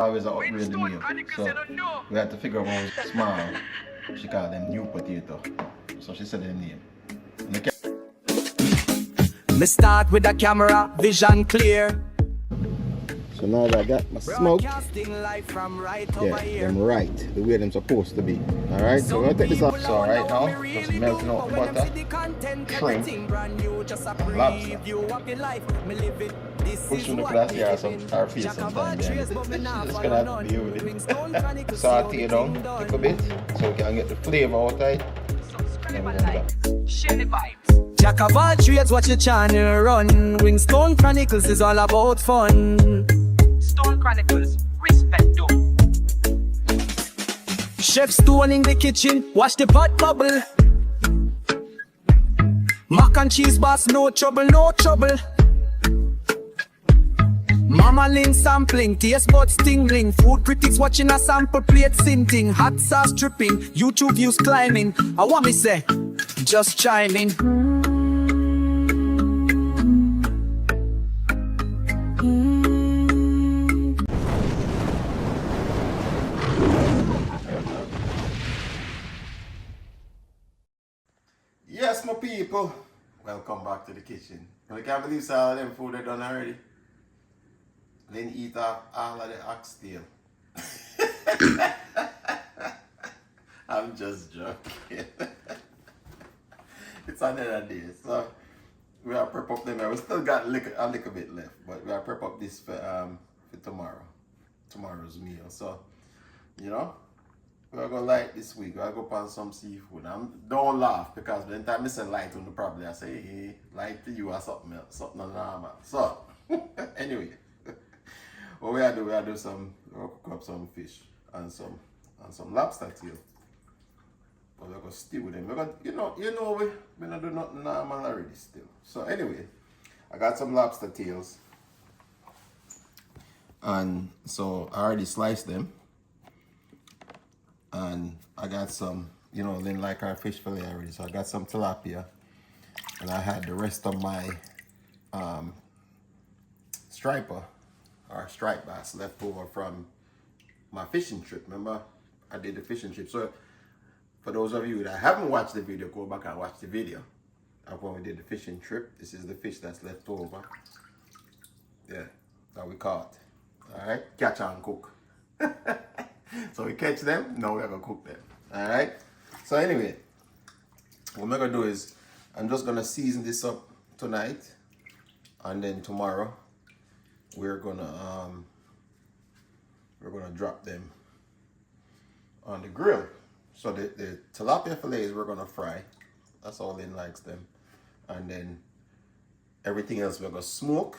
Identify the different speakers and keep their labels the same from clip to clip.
Speaker 1: Always upgrade the meal. So we had to figure out one was small. She called them new potato. So she said their name. And the
Speaker 2: Me start with the camera, vision clear.
Speaker 1: so now that I got my smoke,
Speaker 2: Broadcasting live from right
Speaker 1: yeah,
Speaker 2: over here.
Speaker 1: them right, the way them supposed to be. Alright, so we're gonna take this off. So right now, just melting out the butter, shrimp, lobster. Push through the glass here, some our face sometime there. It's gonna have to be with it. Saute it down a little bit so we can get the flavor out of it. Then we're gonna
Speaker 2: Share the vibes. Jack of all trades, watch your channel run. Stone Chronicles is all about fun. Stone Chronicles, respect though. Chef Stone in the kitchen, watch the pot bubble. Mac and cheese boss, no trouble, no trouble. Mama Lynn sampling, taste buds tingling. Food critics watching a sample plate sinting. Hot sauce dripping, YouTube views climbing. I want me say, just chime in.
Speaker 1: Yes, my people, welcome back to the kitchen. I can't believe all of them food are done already. Then eat up all of the oxtail. I'm just joking. It's another day, so we are prep up them. We still got a little bit left, but we are prep up this for tomorrow's meal. So, you know, we're gonna light this week. We're gonna go on some seafood. Don't laugh because by the time I say light on the probably I say hey, light to you or something else, something normal. So anyway, what we do some we'll cook up some fish and some lobster tail. But we're gonna stew with them. We're gonna we're not do nothing normal already still. So anyway, I got some lobster tails. And so I already sliced them. And I got some, then like our fish fillet already. So I got some tilapia. And I had the rest of my striper or striped bass left over from my fishing trip. Remember, I did the fishing trip. So for those of you that haven't watched the video, go back and watch the video of when we did the fishing trip. This is the fish that's left over. Yeah, that we caught. All right, catch and cook. So we catch them, now we're gonna cook them. All right. So anyway, what I'm gonna do is I'm just gonna season this up tonight, and then tomorrow we're gonna drop them on the grill. So the tilapia fillets we're gonna fry. That's all Lynn likes them, and then everything else we're gonna smoke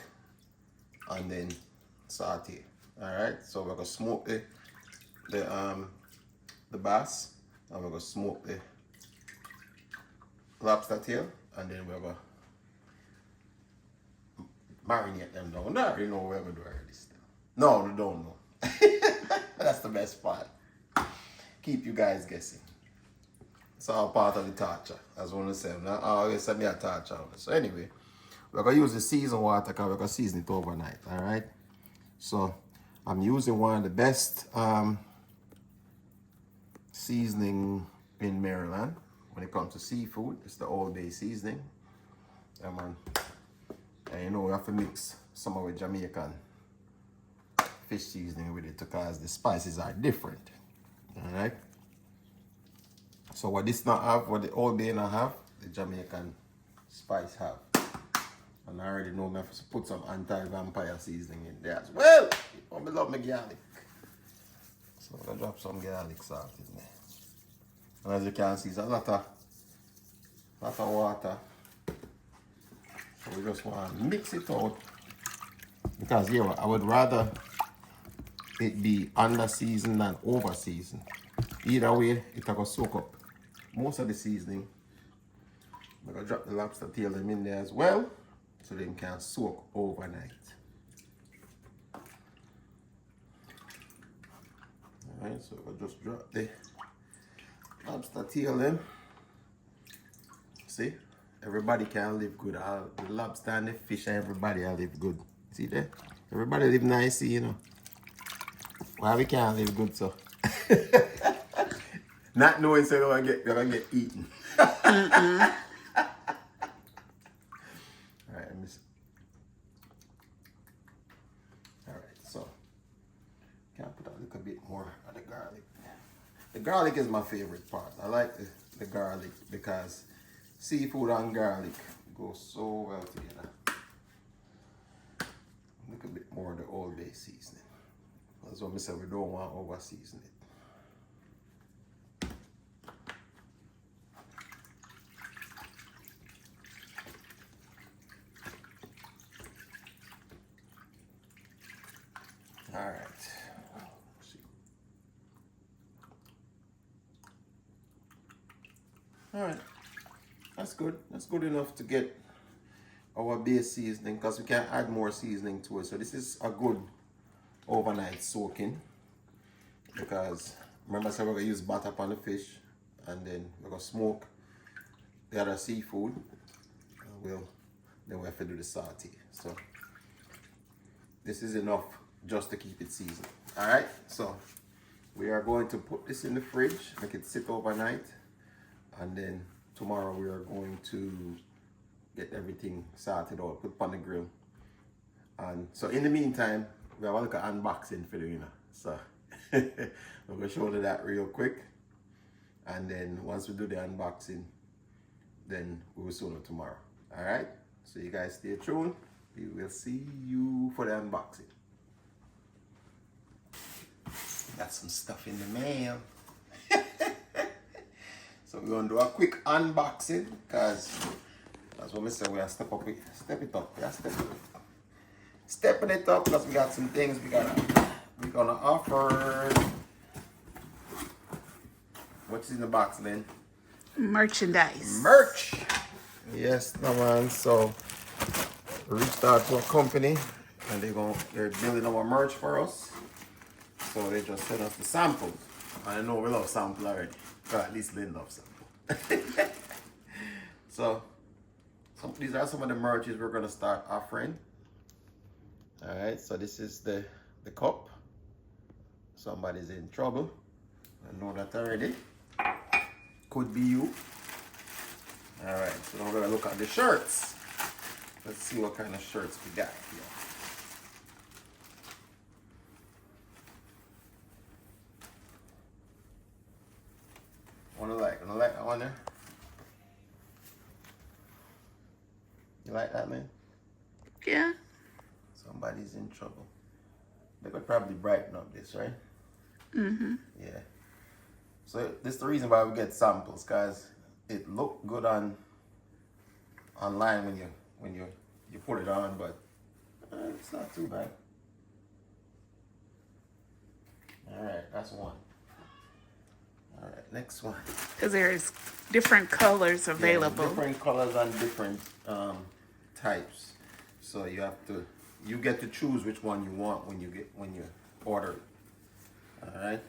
Speaker 1: and then saute. All right. So we're gonna smoke the bass, and we're gonna smoke the lobster tail, and then we're gonna marinate them down. I already know what we're gonna do already still. No, we don't know. That's the best part. Keep you guys guessing. It's all part of the torture, as one of them. I always send me a torture. So anyway, we're gonna use the seasoned water because we're gonna season it overnight. All right. So I'm using one of the best seasoning in Maryland when it comes to seafood. It's the Old Bay seasoning. Yeah, man. And we have to mix some of the Jamaican fish seasoning with it because the spices are different. All right. So what this not have, what the Old Bay not have, the Jamaican spice have. And I already know I have to put some anti-vampire seasoning in there as well. I love my garlic. So I'm gonna drop some garlic salt in there. And as you can see, it's a lot of water. So we just want to mix it out. Because yeah, I would rather it be under seasoned than over seasoned. Either way, it's gonna soak up most of the seasoning. I'm gonna drop the lobster tail them in there as well, so they can soak overnight. Alright, so I'll just drop the lobster tail in. See, everybody can live good. The lobster and the fish and everybody will live good. See there? Everybody live nice, you know. Why we can't live good so? Not knowing so you're gonna get eaten. Alright, so can I put a little bit more of the garlic? The garlic is my favorite part. I like the garlic because seafood and garlic go so well together. A little bit more of the Old Bay seasoning. That's what I said, we don't want over season it. All right. All right. That's good. That's good enough to get our base seasoning because we can add more seasoning to it. So this is a good overnight soaking because remember I said we're going to use butter upon the fish and then we're going to smoke the other seafood. Then we have to do the saute. So this is enough just to keep it seasoned. All right, so we are going to put this in the fridge, make it sit overnight, and then tomorrow we are going to get everything sorted out, put on the grill. And so in the meantime, we have a look at unboxing for you, so we're going to show you that real quick, and then once we do the unboxing, then we will see you tomorrow. All right, so you guys stay tuned. We will see you for the unboxing. Got some stuff in the mail. So we're gonna do a quick unboxing because that's what we say. We have to step it up. We have to stepping it up because we got some things we're gonna offer. What's in the box, Lynn?
Speaker 3: Merchandise.
Speaker 1: Merch. Yes, no man. So we reached out to a company and they're building our merch for us. So they just sent us the samples. I know we love sample already. Or at least Lynn loves sample. So these are some of the merches we're gonna start offering. Alright, so this is the cup. Somebody's in trouble. I know that already. Could be you. Alright, so now we're gonna look at the shirts. Let's see what kind of shirts we got here. I like that one there. You like that, man?
Speaker 3: Yeah.
Speaker 1: Somebody's in trouble. They could probably brighten up this, right?
Speaker 3: Mm-hmm.
Speaker 1: Yeah. So this is the reason why we get samples, guys. It look good online when you put it on, but it's not too bad. All right, that's one. All right, next one.
Speaker 3: Because there's different colors available.
Speaker 1: Yeah, different colors and different types. So you get to choose which one you want when you order it. All right.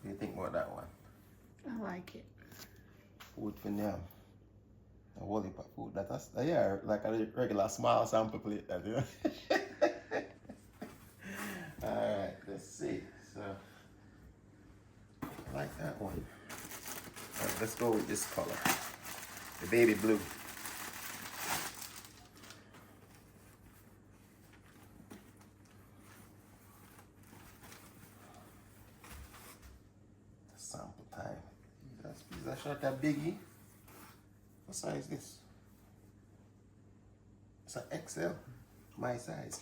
Speaker 1: What do you think about that one?
Speaker 3: I like it.
Speaker 1: Food for them. A whole heap of food. That's yeah, like a regular small sample plate. That, you know? All right, let's see. So I like that one. All right, let's go with this color, the baby blue. Sample time. Is that shot that biggie? What size is this? It's an XL. My size.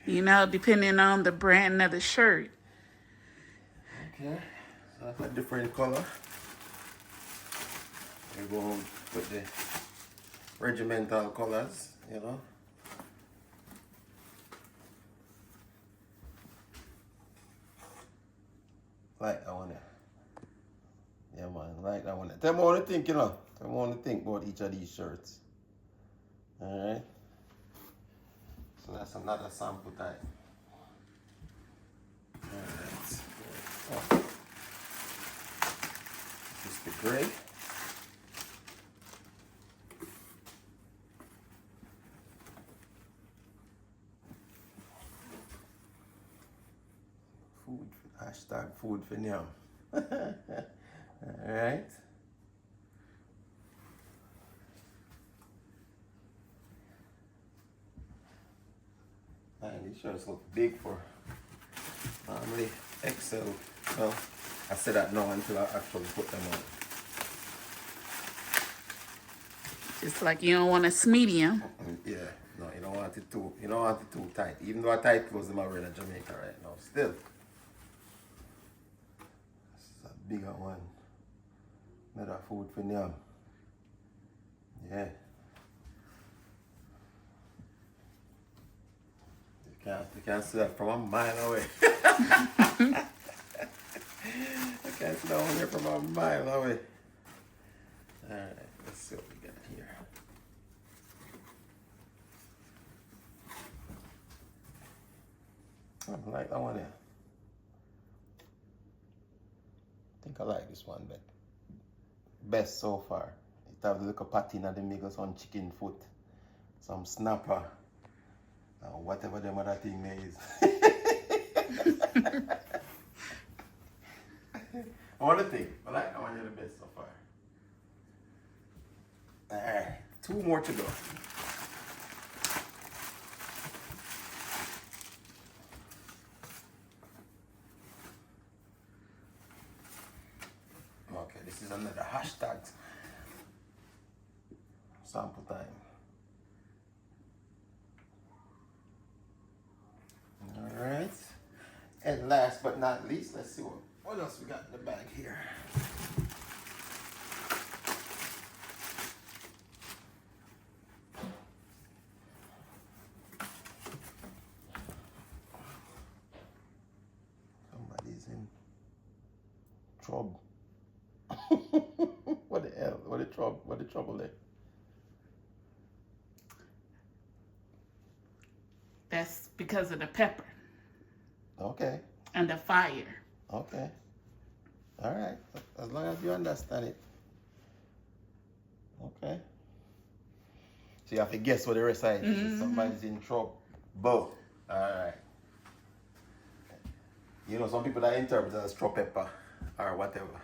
Speaker 3: You know, depending on the brand of the shirt.
Speaker 1: Okay, so that's a different color. We're going with the regimental colors, you know. Like that one there. Yeah, man, like that one there. Tell me what you think, you know. Tell me what you think about each of these shirts. Alright. So that's another sample type. Alright. Oh. This is the gray. Food, hashtag food for Nyam. Alright. Man, these shirts look big for normally XL. Well, I said that now until I actually put them on.
Speaker 3: Just like you don't want a medium.
Speaker 1: Yeah, no, you don't want it too tight. Even though I tight clothes them are wearing in Jamaica right now. Still. This is a bigger one. Another food for Nyam. Yeah. You can't see that from a mile away. I can't see that one here from a mile away. Alright, let's see what we got here. I like that one here. I think I like this one best so far. It have the little patina, the miggles on chicken foot, some snapper, whatever them other thing there is. I want to think. I like that one here the best so far. Alright, 2 more to go. Okay, this is another hashtag sample time. Alright. And last but not least, let's see what else we got in the bag here. Somebody's in trouble. What the hell? What the trouble there?
Speaker 3: That's because of the pepper
Speaker 1: Okay.
Speaker 3: and the fire.
Speaker 1: Okay. All right. As long as you understand it. Okay. So you have to guess what the rest of it is. Somebody's in trouble. All right. You know, some people that interpret it as straw pepper or whatever.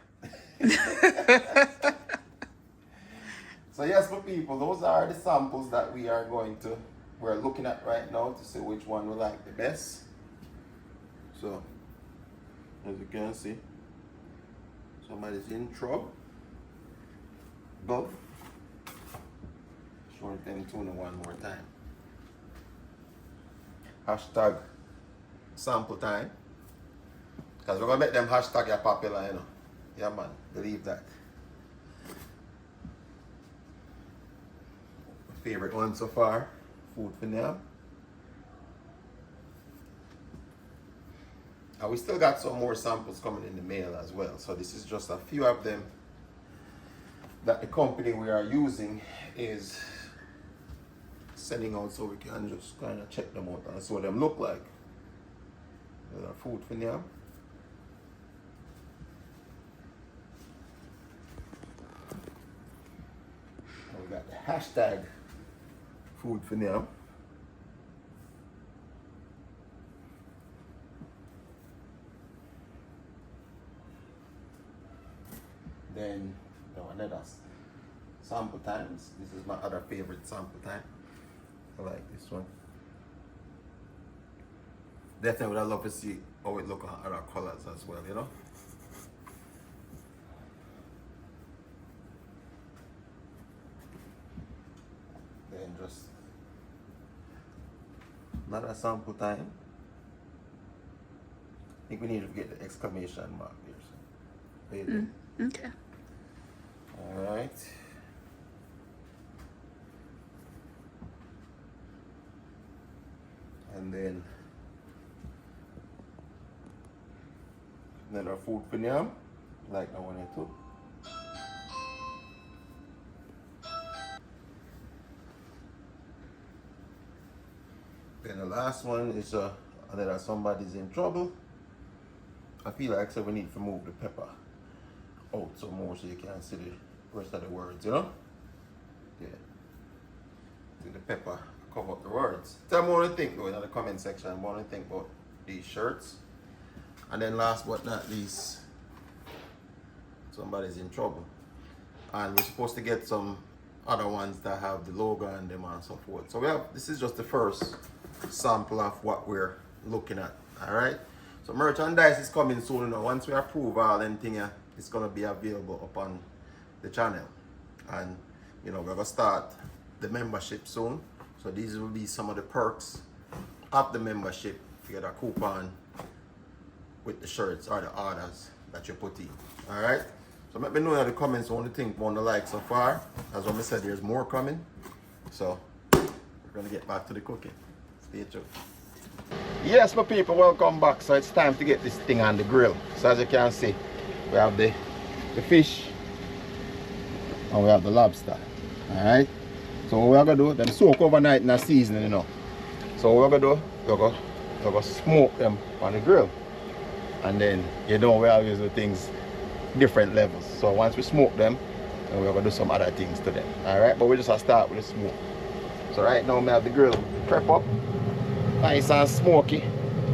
Speaker 1: So yes, for people, those are the samples that we're looking at right now to see which one we like the best. So, as you can see, somebody's in trouble. But showing them tuna one more time. Hashtag sample time. Because we're gonna make them hashtag popular, you know. Yeah man, believe that. Favorite one so far, food for now. And we still got some more samples coming in the mail as well. So this is just a few of them that the company we are using is sending out so we can just kind of check them out and see what them look like. There's our food for now. And we got the hashtag food for now. Then another sample times. This is my other favorite sample time. I like this one. Definitely would I love to see how it look on other colors as well, you know. Then just another sample time. I think we need to get the exclamation mark here. So.
Speaker 3: Okay.
Speaker 1: All right. And then another food for now, like that one here too. Then the last one is another somebody's in trouble. I feel like so we need to move the pepper out some more so you can see the rest of the words, you know? Yeah. Do the pepper cover up the words. Tell me what you think though in the comment section. What you think about these shirts. And then last but not least, somebody's in trouble. And we're supposed to get some other ones that have the logo on them and so forth. So this is just the first sample of what we're looking at. Alright? So merchandise is coming soon. Once we approve all them things, it's gonna be available upon the channel. And we're gonna start the membership soon. So these will be some of the perks of the membership. You get a coupon with the shirts or the orders that you put in. Alright? So let me know in the comments what you think, what you like so far. As I said, there's more coming. So we're gonna get back to the cooking. Stay tuned. Yes, my people, welcome back. So it's time to get this thing on the grill. So as you can see, we have the fish and we have the lobster. Alright? So what we're gonna do, them soak overnight in a seasoning, So what we're gonna do, we're gonna smoke them on the grill. And then we always do things different levels. So once we smoke them, then we're gonna do some other things to them. Alright, but we just start with the smoke. So right now we have the grill prep up. Nice and smoky.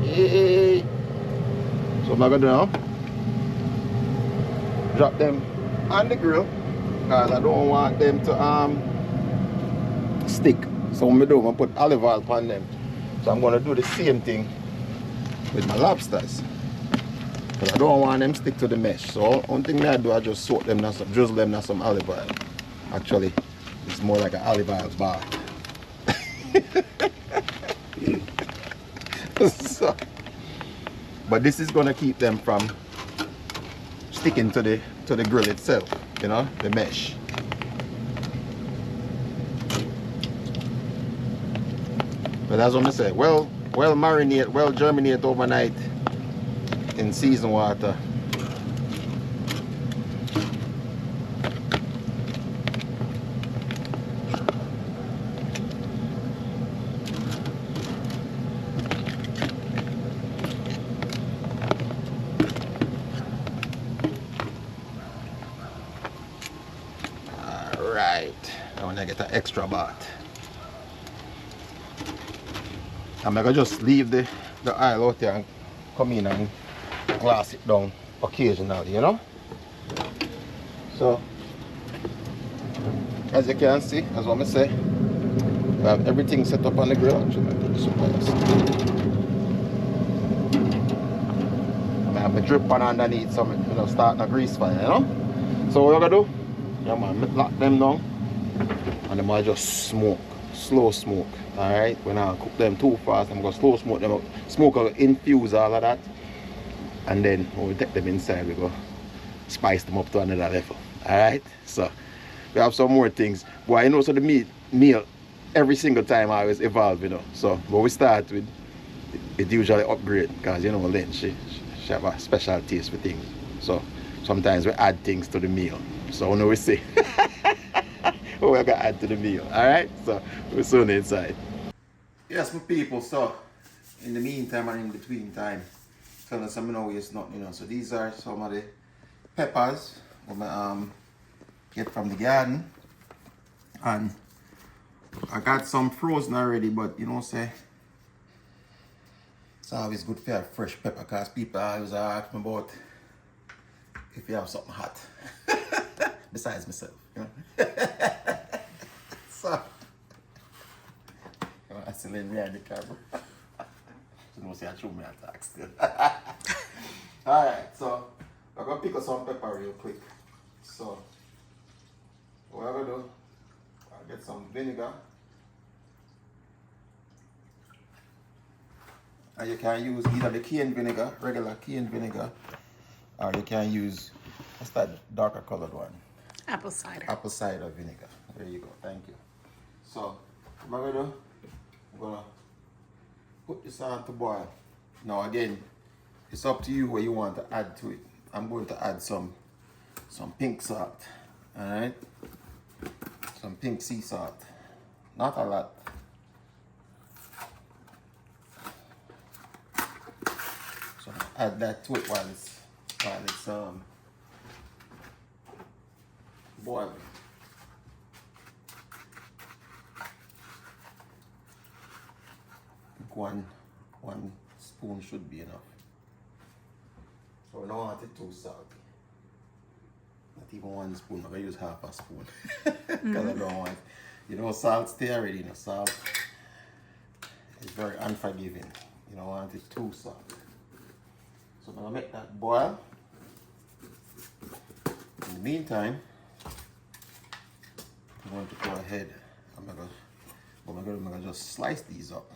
Speaker 1: Yay. So what I'm gonna do now, drop them on the grill because I don't want them to stick. So what I do, I'm gonna put olive oil on them. So I'm gonna do the same thing with my lobsters. Because I don't want them stick to the mesh. So one thing I do, I just soak them, drizzle them in some olive oil. Actually, it's more like an olive oil bar. So, but this is gonna keep them from sticking to the grill itself, the mesh. But that's what I say. Well marinate, well germinate overnight in seasoned water. Alright, I want to get an extra bath. I'm gonna just leave the oil out there and come in and glass it down occasionally, So as you can see, as what I say, we have everything set up on the grill. Actually, I put this up first. I have my drip pan underneath, so starting a grease fire, So what we're gonna do, lock them down and then I just smoke, slow smoke. Alright, when I cook them too fast, I'm gonna slow smoke them up. Smoke will infuse all of that. And then when we take them inside, we go spice them up to another level. Alright? So we have some more things. Boy, so the meal every single time I always evolve, So when we start with, it usually upgrade because Lynn, she have a special taste for things. So sometimes we add things to the meal. So we see what we're gonna add to the meal. Alright? So we're soon inside. Yes, my people, so in the meantime and in between time, telling some no waste nothing, So these are some of the peppers I get from the garden. And I got some frozen already, but say it's always good to have fresh pepper because people always ask me about if you have something hot. Besides myself, So I still in behind the camera. So no say I show me attack still. Alright, so I'm gonna pick up some pepper real quick. So what I'm gonna do, I'll get some vinegar. And you can use either the canned vinegar, regular canned vinegar, or you can use, what's that darker colored one?
Speaker 3: Apple cider.
Speaker 1: Apple cider vinegar. There you go, thank you. So what I'm gonna do, I'm gonna put this on to boil. Now again, it's up to you what you want to add to it. I'm going to add some pink salt. Alright? Some pink sea salt. Not a lot. So add that to it while it's boiling. I think one spoon should be enough. So we don't want it too salty. Not even 1 spoon, I'm gonna use half a spoon. Because I don't want, you know, salt stay already, you know, salt is very unforgiving. You don't want it too salty. So I'm gonna make that boil. In the meantime, I'm going to go ahead. I'm gonna just slice these up.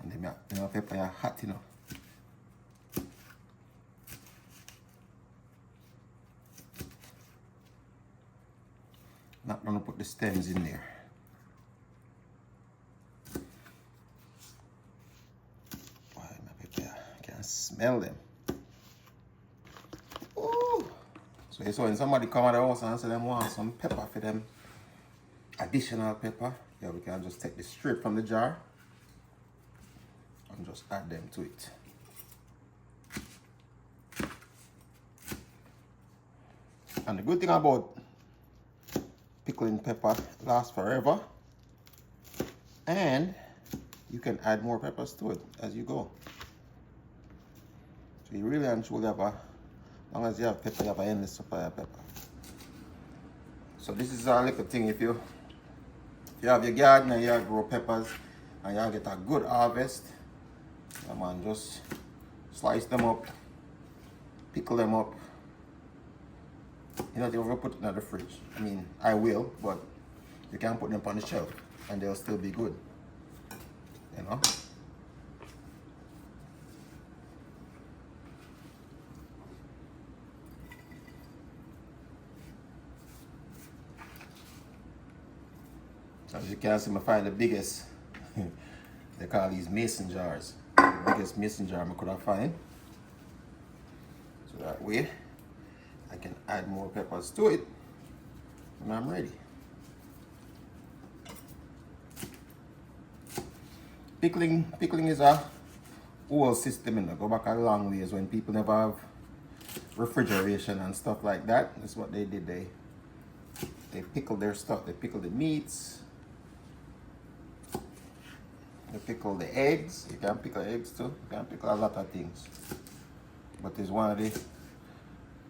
Speaker 1: And then my pepper are hot, you know. Not gonna put the stems in there. Boy, my pepper, I can smell them. Ooh. So when somebody come at the house and say them want some pepper for them, additional pepper, yeah, we can just take this straight from the jar and just add them to it. And the good thing about pickling pepper lasts forever, and you can add more peppers to it as you go. So you really and truly have a, as long as you have pepper, you have an endless supply of pepper. So this is a little thing. If you have your garden and you grow peppers and you get a good harvest, yeah, man, just slice them up, pickle them up. You know, they will put it in the fridge. I mean, I will, but you can put them on the shelf and they'll still be good. You know? As you can see, I find the biggest, they call these mason jars. The biggest mason jar I could have find. So that way, I can add more peppers to it when I'm ready. Pickling is a old system, you know, go back a long ways when people never have refrigeration and stuff like that. That's what they did. They pickle their stuff. They pickle the meats. They pickle the eggs. You can pickle eggs too. You can pickle a lot of things. But it's one of the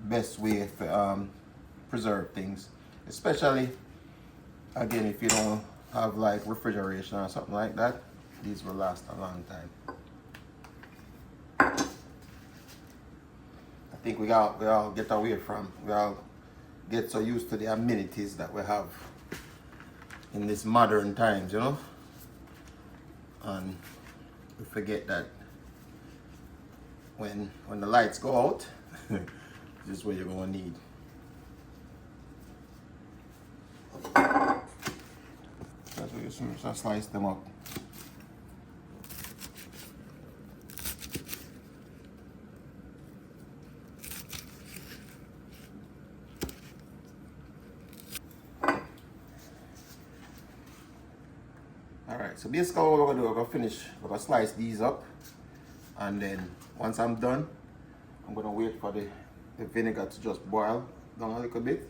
Speaker 1: best way to preserve things, especially again if you don't have like refrigeration or something like that. These will last a long time. I think we all get away from, we all get so used to the amenities that we have in this modern times, you know, and we forget that when the lights go out, this is what you're going to need. That's what you just slice them up. Alright, so basically what we're going to do, we're going to slice these up, and then once I'm done, I'm going to wait for the vinegar to just boil down a little bit,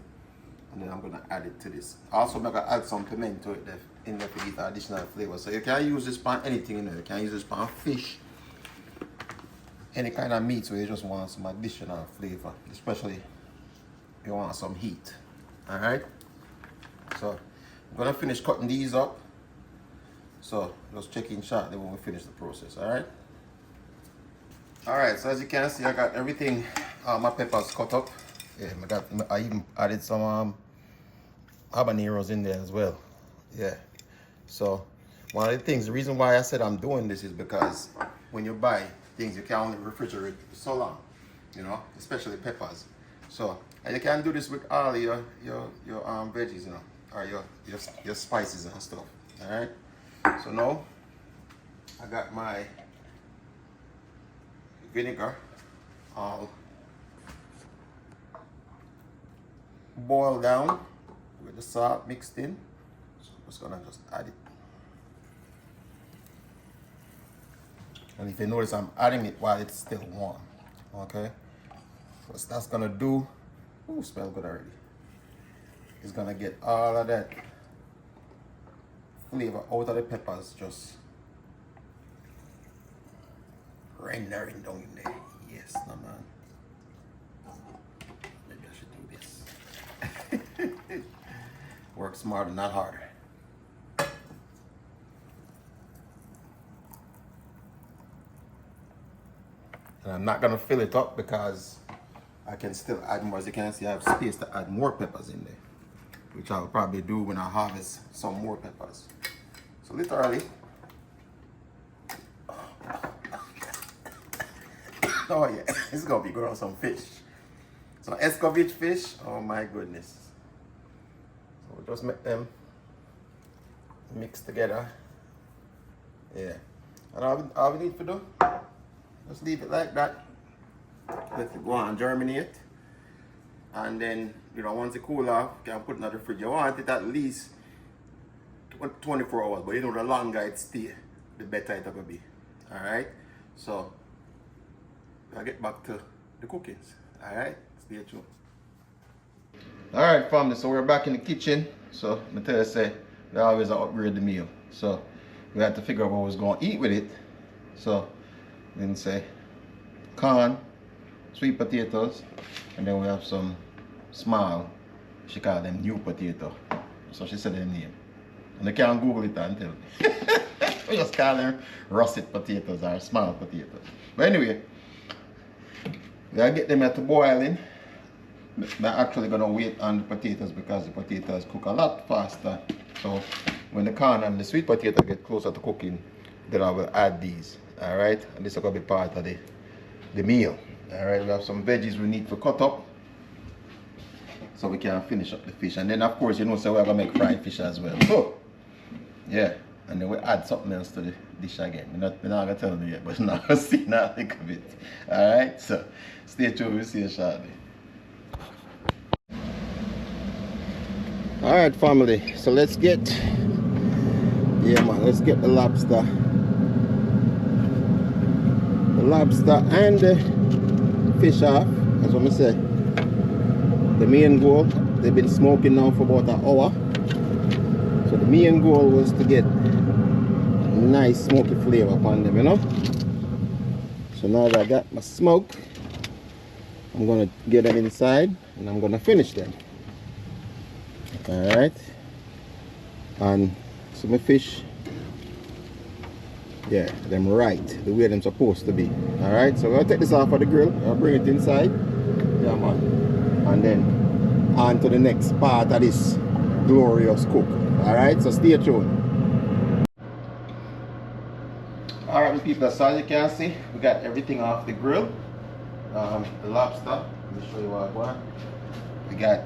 Speaker 1: and then I'm going to add it to this. Also, I'm going to add some piment to it in there to give additional flavor. So you can use this on anything in there. You can use this on fish, any kind of meat, so you just want some additional flavor, especially if you want some heat. Alright, so I'm going to finish cutting these up. So just check in shortly when we finish the process. Alright. Alright, so as you can see, I got everything, my peppers cut up. Yeah, I even added some habaneros in there as well. Yeah. So one of the things, the reason why I said I'm doing this is because when you buy things, you can only refrigerate so long, you know, especially peppers. So, and you can do this with all your veggies, you know, or your spices and stuff. Alright. So now I got my vinegar all boiled down with the salt mixed in. So I'm just gonna add it. And if you notice, I'm adding it while it's still warm. Okay? What that's gonna do, ooh, smell good already. It's gonna get all of that flavor out of the peppers just rendering down in there. Yes, no man. Maybe I should do this. Work smarter, not harder. And I'm not gonna fill it up because I can still add more. As you can see, I have space to add more peppers in there, which I'll probably do when I harvest some more peppers. So literally, oh yeah, it's gonna be good on some fish. So escovitch fish, oh my goodness. So we'll just make them mix together. Yeah, and all we need to do, just leave it like that. Let it go on germinate, and then once it cool off, you can put it in the fridge. You want it at least 24 hours, but the longer it stay, the better it will be. All right, so I'll get back to the cookings. All right, stay tuned. All right, family. So we're back in the kitchen. So I tell you, say we always upgrade the meal. So we had to figure out what we was going to eat with it. So then say corn, sweet potatoes, and then we have some small, she called them new potato. So she said their name. And they can't Google it and tell me. We just call them russet potatoes or small potatoes. But anyway, we gotta get them at boiling. They're actually gonna wait on the potatoes because the potatoes cook a lot faster. So when the corn and the sweet potato get closer to cooking, then I will add these. Alright, and this is gonna be part of the meal. Alright, we have some veggies we need to cut up so we can finish up the fish. And then of course, so we're gonna make fried fish as well. So yeah, and then we add something else to the dish again. We're not gonna tell you yet, but now see now think of it. Alright, so stay tuned, we'll see you shortly. Alright family, so let's get let's get the lobster. The lobster and the fish off, as what I say. The main goal, they've been smoking now for about an hour. So the main goal was to get a nice smoky flavor upon them, So now that I got my smoke, I'm gonna get them inside and I'm gonna finish them. Alright. And so my fish, yeah, them right the way them supposed to be. Alright, so I'll take this off of the grill, I'll bring it inside. Yeah man. And then on to the next part of this glorious cook. Alright, so stay tuned. Alright people, so as you can see, we got everything off the grill. The lobster, let me show you what I want. We got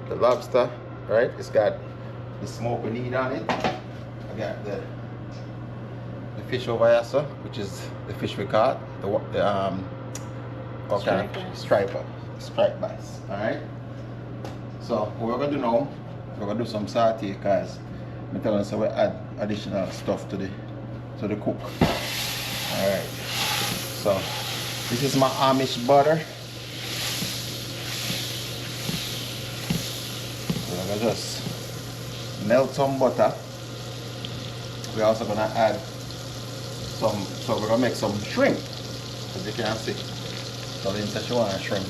Speaker 1: the lobster, right? It's got the smoke we need on it. I got the fish over here, so, which is the fish we caught, stripe bass. Alright, so what we're gonna do now, we're gonna do some saute because I'm telling you, so we add additional stuff to the cook. Alright, so this is my Amish butter. So I'm gonna just melt some butter. We're also gonna add so we're gonna make some shrimp, as you can see. So then said she want a shrimp,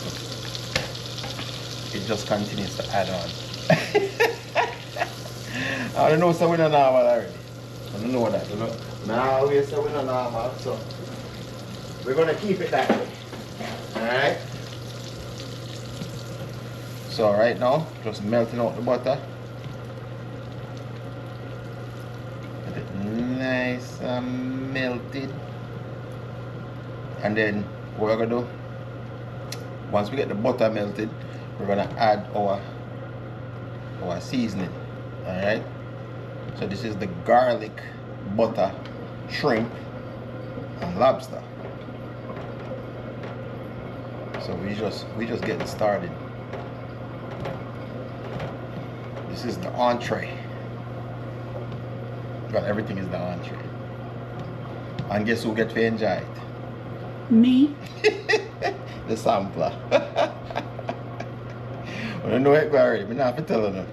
Speaker 1: it just continues to add on. I don't know, so we're not normal already. I don't know that, Now we say we're not normal, so we're gonna keep it that way. Alright? So right now, just melting out the butter. Get it nice and melted. And then what we're gonna do, once we get the butter melted, we're gonna add our seasoning. Alright? So this is the garlic, butter, shrimp, and lobster. So we just getting started. This is the entree. But everything is the entree. And guess who get to enjoy it?
Speaker 3: Me?
Speaker 1: The sampler. I don't know it already, but not for telling her.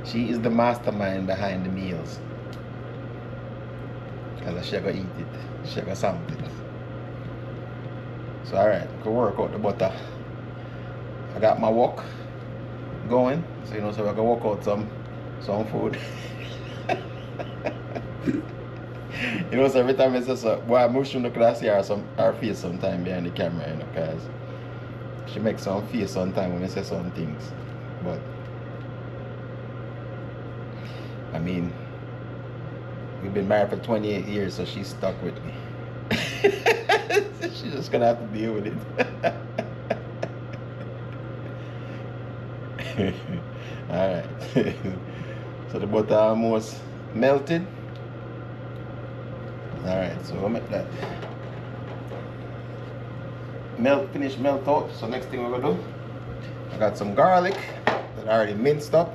Speaker 1: She is the mastermind behind the meals. because she gonna eat it. She gonna sample it. So alright, go work out the butter. I got my wok going, so you know, so I can work out some food. You know, so every time I say so, boy, I'm sure look at her face sometime behind the camera, you know, because she makes some face sometimes when I say some things. But I mean, we've been married for 28 years, so she's stuck with me. She's just gonna have to deal with it. Alright. So the butter almost melted. Alright, so we'll make that finish melt out. So next thing we're gonna do, I got some garlic that I already minced up.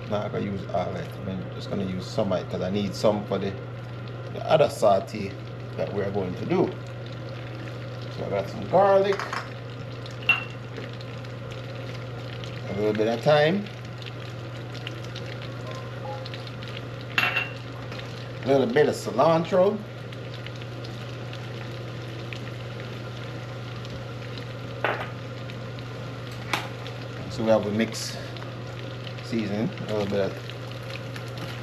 Speaker 1: Now I'm gonna use all of it. I'm just gonna use some of it because I need some for the other saute that we're going to do. So I got some garlic, a little bit of thyme, a little bit of cilantro, so we have a mix seasoning, a little bit of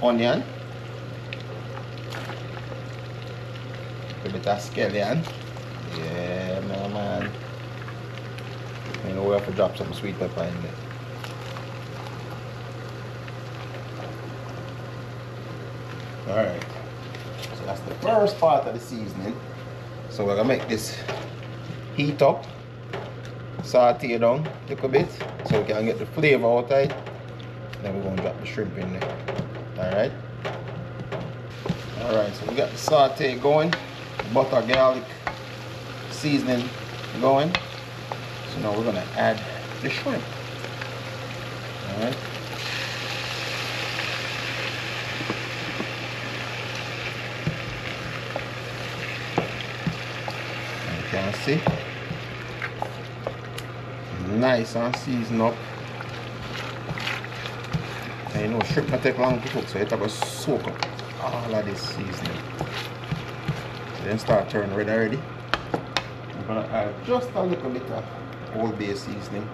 Speaker 1: onion, a bit of scallion. Yeah, man. You know, we have to drop some sweet pepper in there. Alright, so that's the first part of the seasoning. So we're gonna make this heat up, saute it down a little bit so we can get the flavor out of it. Then we're gonna drop the shrimp in there. Alright. Alright, so we got the saute going, butter, garlic, seasoning going. So now we're gonna add the shrimp. Alright. You can see. Nice and seasoned up. And you know, shrimp may take long to cook, so you have to soak up all of this seasoning. So then start turning red already. I'm gonna add just a little bit of Old Bay seasoning,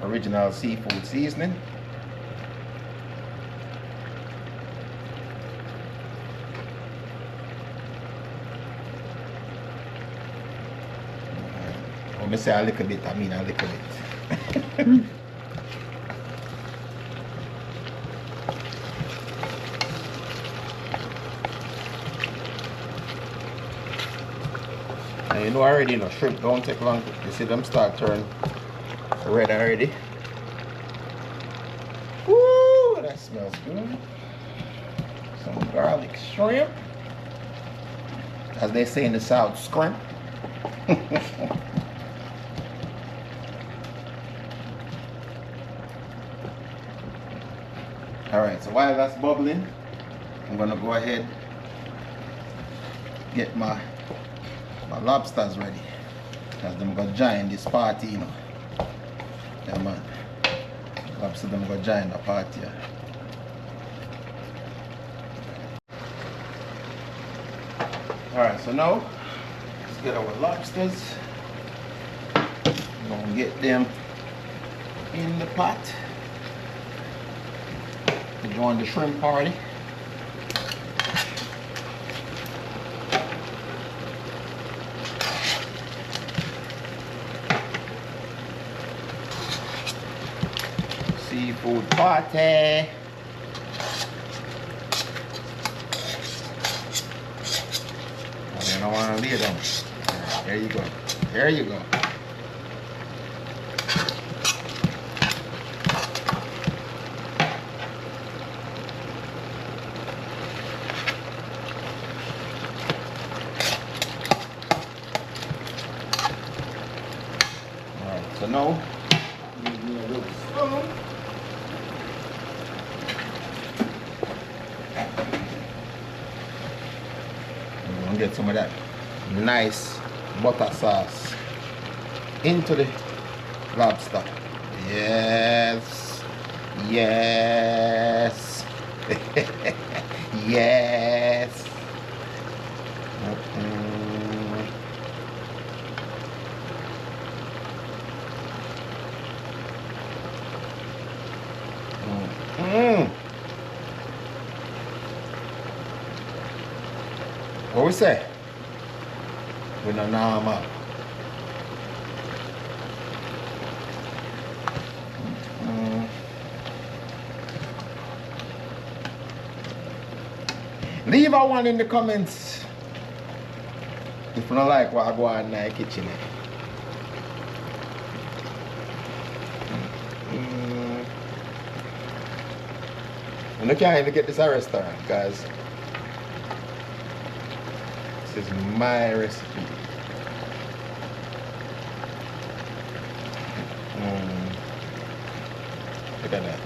Speaker 1: original seafood seasoning. When I say a little bit, I mean a little bit. And you know already, you know, shrimp don't take long. You see them start turning red already. Woo, that smells good. Some garlic shrimp, as they say in the South, scrimp. Alright, so while that's bubbling, I'm gonna go ahead get my lobsters ready, because them gonna join this party, you know. Yeah, man. Lobster them gonna join the party. Yeah. Alright, so now let's get our lobsters. We're gonna get them in the pot to join the shrimp party. Seafood party. You don't want to leave them. There you go. There you go. Alright, so now give me a little spoon. Get some of that nice butter sauce into the lobster. Yes, Yes. Yes. What we say? We're not normal. Leave a one in the comments if you don't like what I go on in the kitchen. And you can't even get this at a restaurant, guys. This is my recipe. Look at that.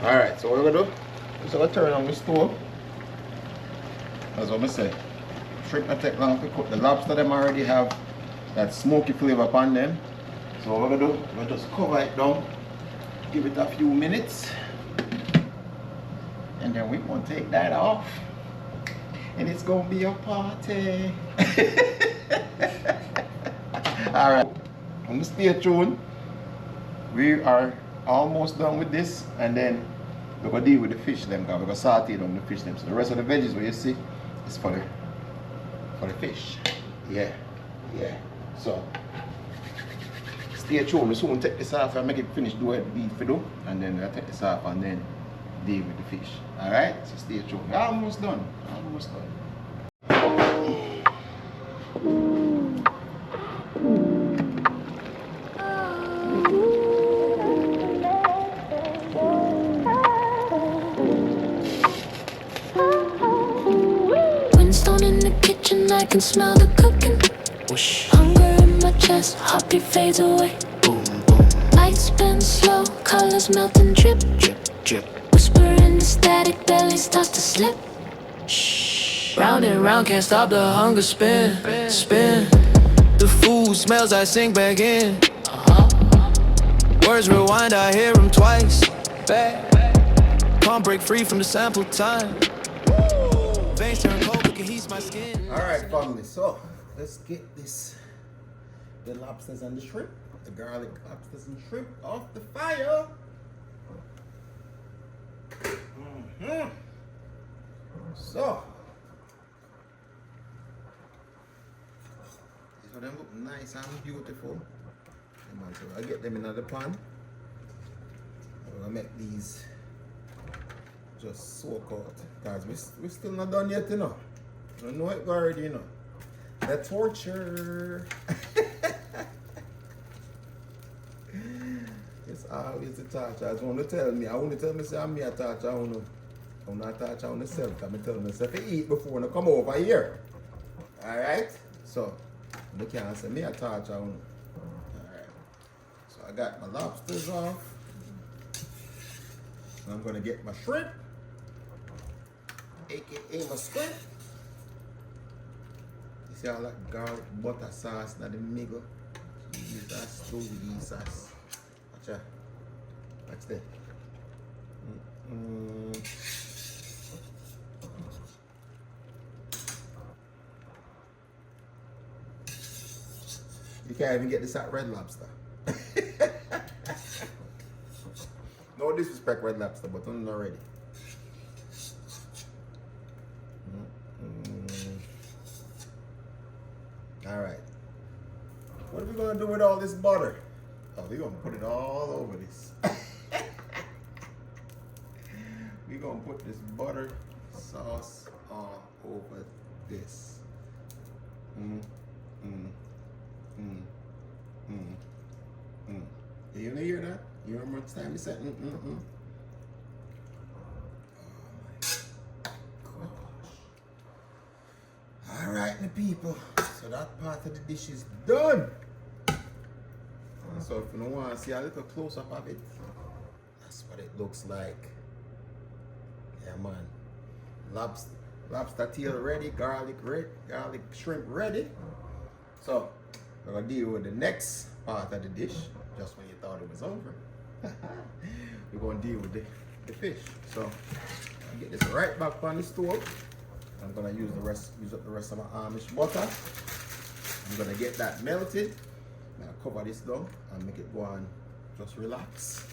Speaker 1: Alright, so what we're gonna do is I'm gonna turn on the stove. That's what I say. Shrimp not take long to cook. The lobster them already have that smoky flavor upon them. So what we're gonna do, we're gonna just cover it down, give it a few minutes, and then we're gonna take that off. And it's gonna be a party. Alright, I'm gonna stay tuned. We are almost done with this, and then we're gonna deal with the fish them, because we're gonna saute on the fish them. So the rest of the veggies what you see is for the fish. Yeah. So stay tuned. We soon take this off and make it finish do what beef for do, and then I'll take this off and then deal with the fish. Alright? So stay tuned. We're almost done.
Speaker 4: Windstone in the kitchen, I can smell the cooking. Whoosh. Hunger in my chest, heartbeat fades away. Boom, boom. Lights spin slow, colors melt and drip, drip, drip. Whisper in the static, belly starts to slip. Shh. Round and round, can't stop the hunger spin, spin. The food smells, I sink back in. Words rewind, I hear them twice. Back. Can't break free from the sample time. Veins turn cold, but can heat my skin.
Speaker 1: Alright, family, so let's get the lobsters and the shrimp, the garlic lobsters and shrimp off the fire. So these of them look nice and beautiful. So I get them in another pan. I'm gonna make these just soak out, because we still not done yet, you know. I know it already, you know. The torture. It's always the torture. I just want to tell me. I want to tell me say I'm me a torture. I'm not torture on myself. I'm telling myself to eat before I come over here. Alright? So you can't say me a torture. Alright. So I got my lobsters off. So I'm gonna get my shrimp, aka my squid. You see all that garlic butter sauce in the middle. Use that stove sauce. Watch that. Watch that. You can't even get this at Red Lobster. No disrespect, Red Lobster, but I'm not ready. Alright. What are we going to do with all this butter? Oh, we're going to put it all over this. We're going to put this butter sauce all over this. You hear that? You remember what time you said? Oh my gosh. Alright, my people. So that part of the dish is done. So if you don't want to see a little close up of it, that's what it looks like. Yeah, man. Lobster tail ready, garlic shrimp ready. So we're gonna deal with the next part of the dish, just when you thought it was over. We're gonna deal with the fish. So I'll get this right back on the stove. I'm gonna use up the rest of my Amish butter. I'm gonna get that melted. Now cover this down and make it go on. Just relax.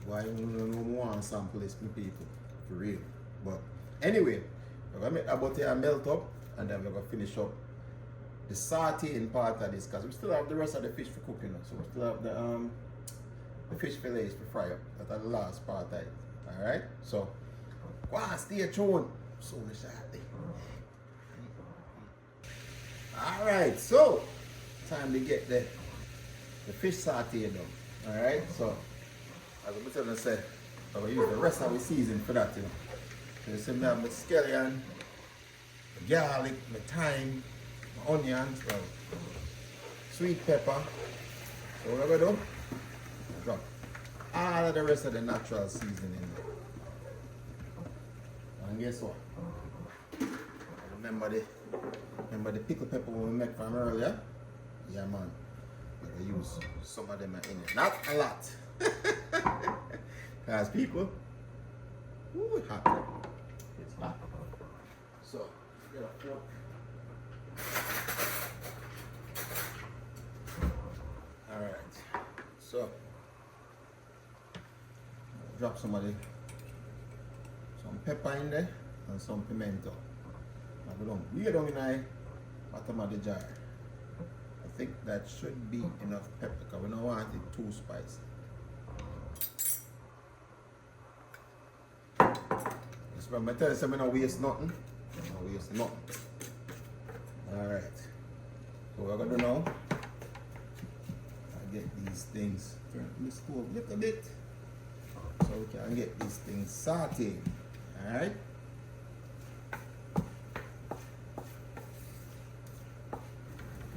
Speaker 1: Why you don't want to sample this, my people? For real. But anyway, we're gonna make that butter melt up, and then we're gonna finish up the sauteing part of this, because we still have the rest of the fish for cooking. So we still have the fish fillets for fry up. That's the last part of it. Alright? So go on, stay tuned. So much shortly. Alright, so time to get the fish sauteed done. Alright, so as I'm telling you, say, I'm going to use the rest of the season for that, you know. So you see me have my scallion, my garlic, my thyme, my onions, sweet pepper. So what I'm going to do, drop all of the rest of the natural seasoning in there. And guess what? Remember the pickle pepper we make from earlier? Yeah, man. I'm going to use some of them in it. Not a lot. Because people, ooh, it's hot. It's hot. So, get a fork. Alright. So, drop some pepper in there and some pimento. Now we don't weird down in the bottom of the jar. I think that should be enough pepper because we don't want it too spicy. Just remember, I tell you something, I don't waste nothing. I don't waste nothing. Alright. So what I'm gonna do now, I get these things, turn the stove a little bit so we can get these things sauteed. Alright.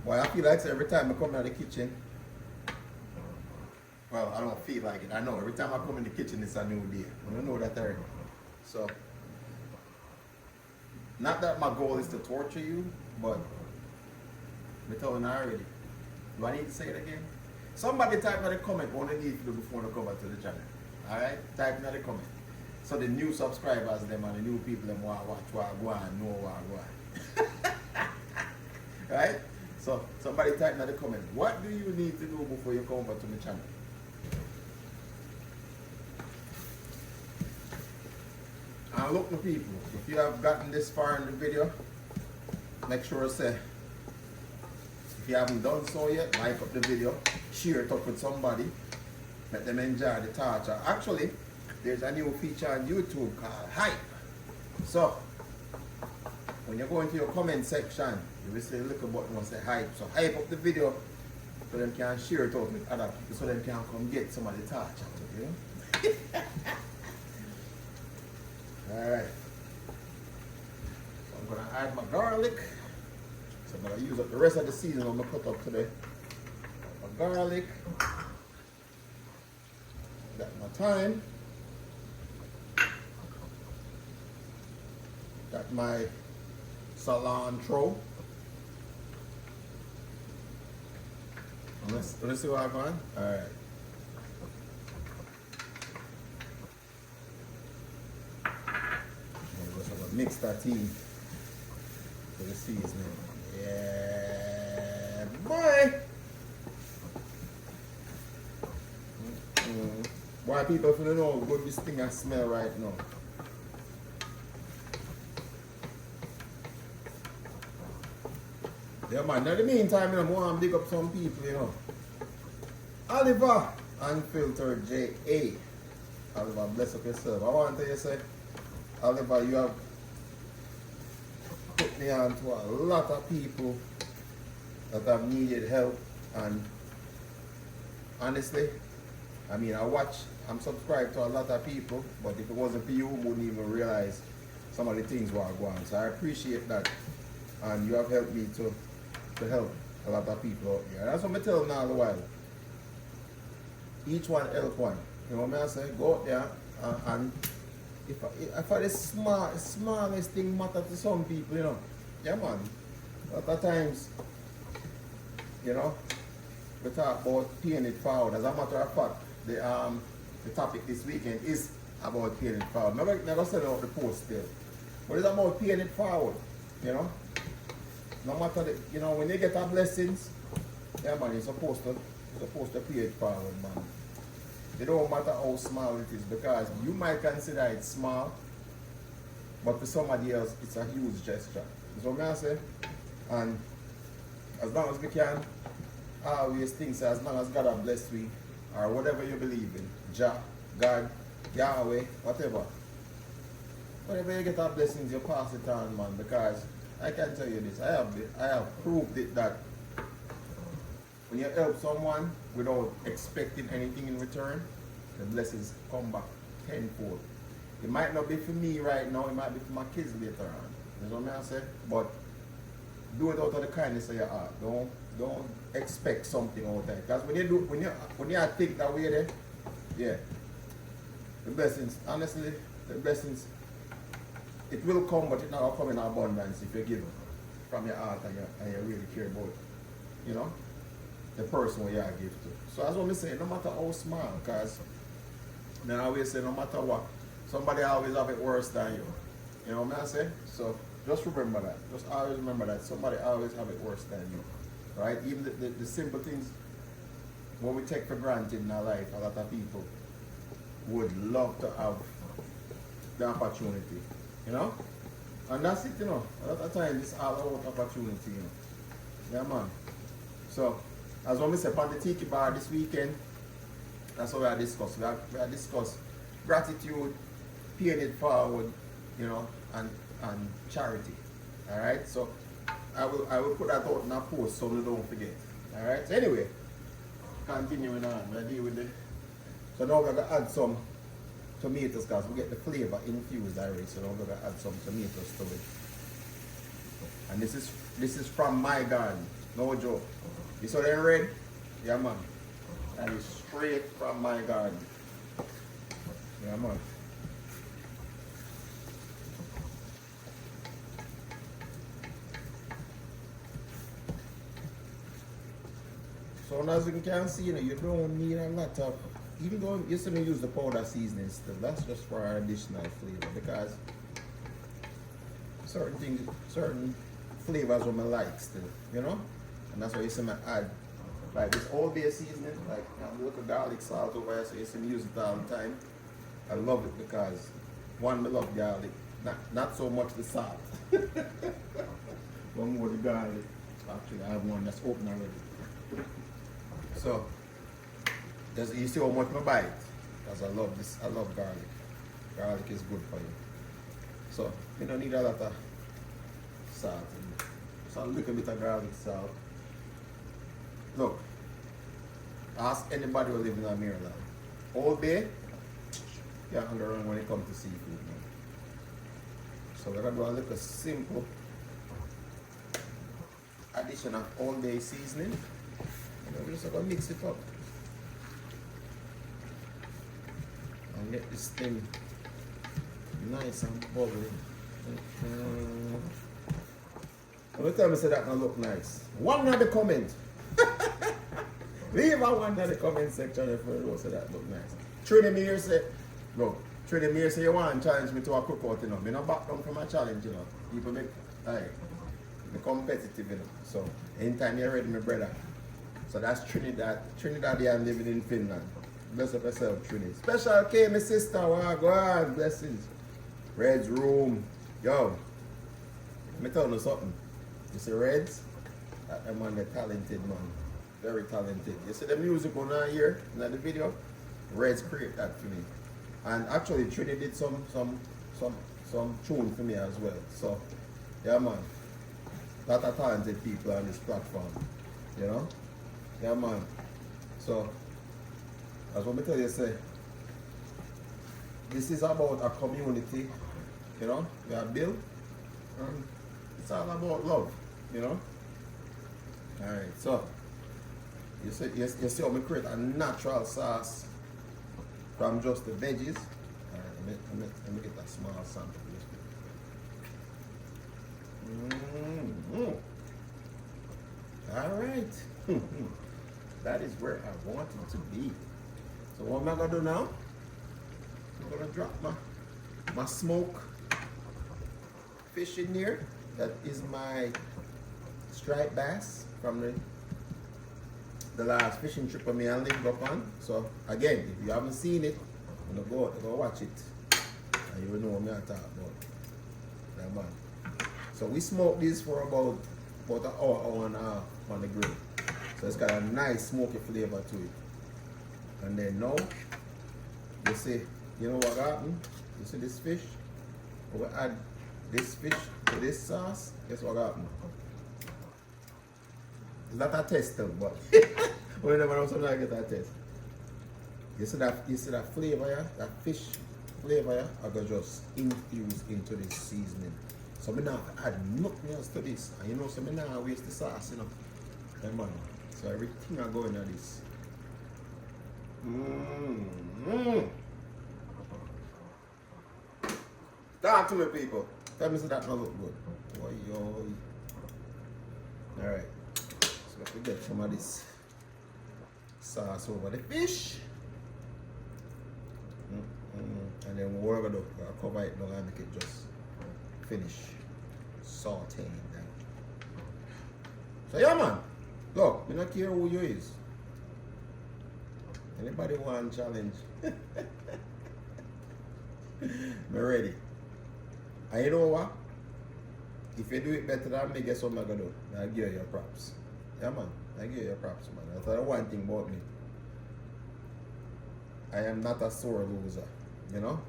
Speaker 1: Well, I feel like every time I come out of the kitchen, well, I don't feel like it. I know every time I come in the kitchen, it's a new day. I don't know that already. So, not that my goal is to torture you, but I'm telling you already. Do I need to say it again? Somebody type in the comment what they need to do before they come back to the channel. Alright? Type in the comment. So the new subscribers them and the new people them want to watch what I go and know what I go. Right? So somebody type in the comment, what do you need to do before you come over to the channel? And look, my people, if you have gotten this far in the video, make sure to say, if you haven't done so yet, like up the video, share it up with somebody, let them enjoy the torture. Actually, there's a new feature on YouTube called Hype. So, when you go into your comment section, you will see a little button that say Hype. So hype up the video so them can share it out with other people so them can come get some of the torture, you know? Alright. So I'm going to add my garlic. So I'm going to use up the rest of the seasoning I'm going to cut up today. My garlic. Got my thyme. Got my cilantro. Let's see what I got. Alright. Mix that in for the seasoning. Yeah, boy. Why people if you don't know what this thing I smell right now? Yeah, man. Now, in the meantime, you know, I want to big up some people, you know. Oliver, Unfiltered J.A. Oliver, bless up yourself. I want to tell you, say, Oliver, you have put me on to a lot of people that have needed help, and honestly, I mean, I'm subscribed to a lot of people, but if it wasn't for you, I wouldn't even realize some of the things were going on. So I appreciate that, and you have helped me to help a lot of people out there. And that's what I tell them all the while. Each one help one. You know what I say? Go out there and if I the smallest thing matter to some people, you know. Yeah, man. A lot of times you know, we talk about paying it forward. As a matter of fact, the topic this weekend is about paying it forward. Never send out the post still. But it's about paying it forward, you know. No matter the, you know, when you get our blessings, yeah man, you're supposed to pay it forward, man. It don't matter how small it is, because you might consider it small, but for somebody else it's a huge gesture. That's what I say. And as long as we can always think, so as long as God has blessed we, or whatever you believe in, Jah, God, Yahweh, whatever. Whenever you get our blessings, you pass it on, man, because I can tell you this, I have proved it that when you help someone without expecting anything in return, the blessings come back tenfold. It might not be for me right now, it might be for my kids later on. You know what I'm saying? But do it out of the kindness of your heart. Don't expect something out there. Because when you think that way there, yeah. The blessings, honestly, the blessings, it will come, but it not will come in abundance if you give from your heart and you really care about, you know, the person you give to. So that's what I'm saying, no matter how small, because I always say no matter what, somebody always have it worse than you. You know what I'm saying? So just remember that. Just always remember that somebody always have it worse than you. Right? Even the simple things what we take for granted in our life, a lot of people would love to have the opportunity. You know? And that's it, you know. A lot of times it's all about opportunity, you know. Yeah, man. So, as what we said, on the Tiki Bar this weekend, that's what we are discussing. We are discussing gratitude, paying it forward, you know, and charity. Alright? So, I will put that out in a post so we don't forget. Alright? So, anyway, continuing on, we'll deal with it. So, now we're going to add some tomatoes because we get the flavor infused already, so now we're going to add some tomatoes to it. And this is from my garden, no joke. You saw them red? Yeah man. That is straight from my garden. Yeah man. So as you can see, you know, you don't need a lot of, even though you still use the powder seasoning still, that's just for additional flavor, because certain flavors what I like still, you know? And that's why you see me add, like this Old Bay seasoning, like a little garlic salt over here, so you see me use it all the time. I love it because, one, I love garlic, not so much the salt. One more the garlic. Actually, I have one that's open already. So, you see how much I buy it? Because I love this, I love garlic. Garlic is good for you. So, you don't need a lot of salt. So a little bit of garlic salt. Look, ask anybody who lives in Maryland. Old Bay, you're on the run when it comes to seafood, man. So we're gonna do a little simple addition of Old Bay seasoning. And we're just gonna mix it up. And get this thing nice and bubbly. Every time I say that not look nice. One in the comment. Leave a one in the comment section if you say that look nice. Trini Mir say, bro, Trini Mir say you want to challenge me to a cookout, you know. Me not back down from a challenge, you know. People make, be competitive, you know. So anytime you're ready, my brother. So that's Trinidad. Trinidadian living in Finland. Bless up yourself, Trini. Special K, my sister. Wow, go on, blessings. Red's room. Yo, let me tell you something. You see Reds? That man, they're talented, man. Very talented. You see the music on here in the video? Reds create that for me. And actually, Trini did some tune for me as well. So, yeah, man. Lot of talented people on this platform. You know? Yeah, man. So, as what I tell you, say, this is about a community. You know? We are built. And it's all about love. You know? Alright, so you see how we create a natural sauce from just the veggies. Alright, let me get that small sample. All right. That is where I want it to be. So what am I gonna do now? I'm gonna drop my smoke fish in here. That is my striped bass from the last fishing trip of me and link up on. So again, if you haven't seen it, go watch it. And you will know what I'm talking about. Yeah, man. So we smoked this for about an hour and a half on the grill. So it's got a nice smoky flavor to it. And then now, you see, you know what happened? You see this fish? We add this fish to this sauce. Guess what happened? It's not a test though, but we never know something like that test. You see that flavor, yeah? That fish flavor, yeah? I got just infuse into this seasoning. So I not add nothing else to this. And you know, so I not waste the sauce, you know. Yeah, man. So everything I go into this. Talk to me, people. Tell me so that not look good. Alright. So let's get some of this sauce over the fish. And then what we're gonna do, we're gonna cover it down and make it just finish sauteing then. So yeah, man. Look, I don't care who you is. Anybody want a challenge? I'm ready. And you know what? If you do it better than me, guess what I'm gonna do? I'll give you your props. Yeah, man. I'll give you your props, man. That's the one thing about me. I am not a sore loser, you know?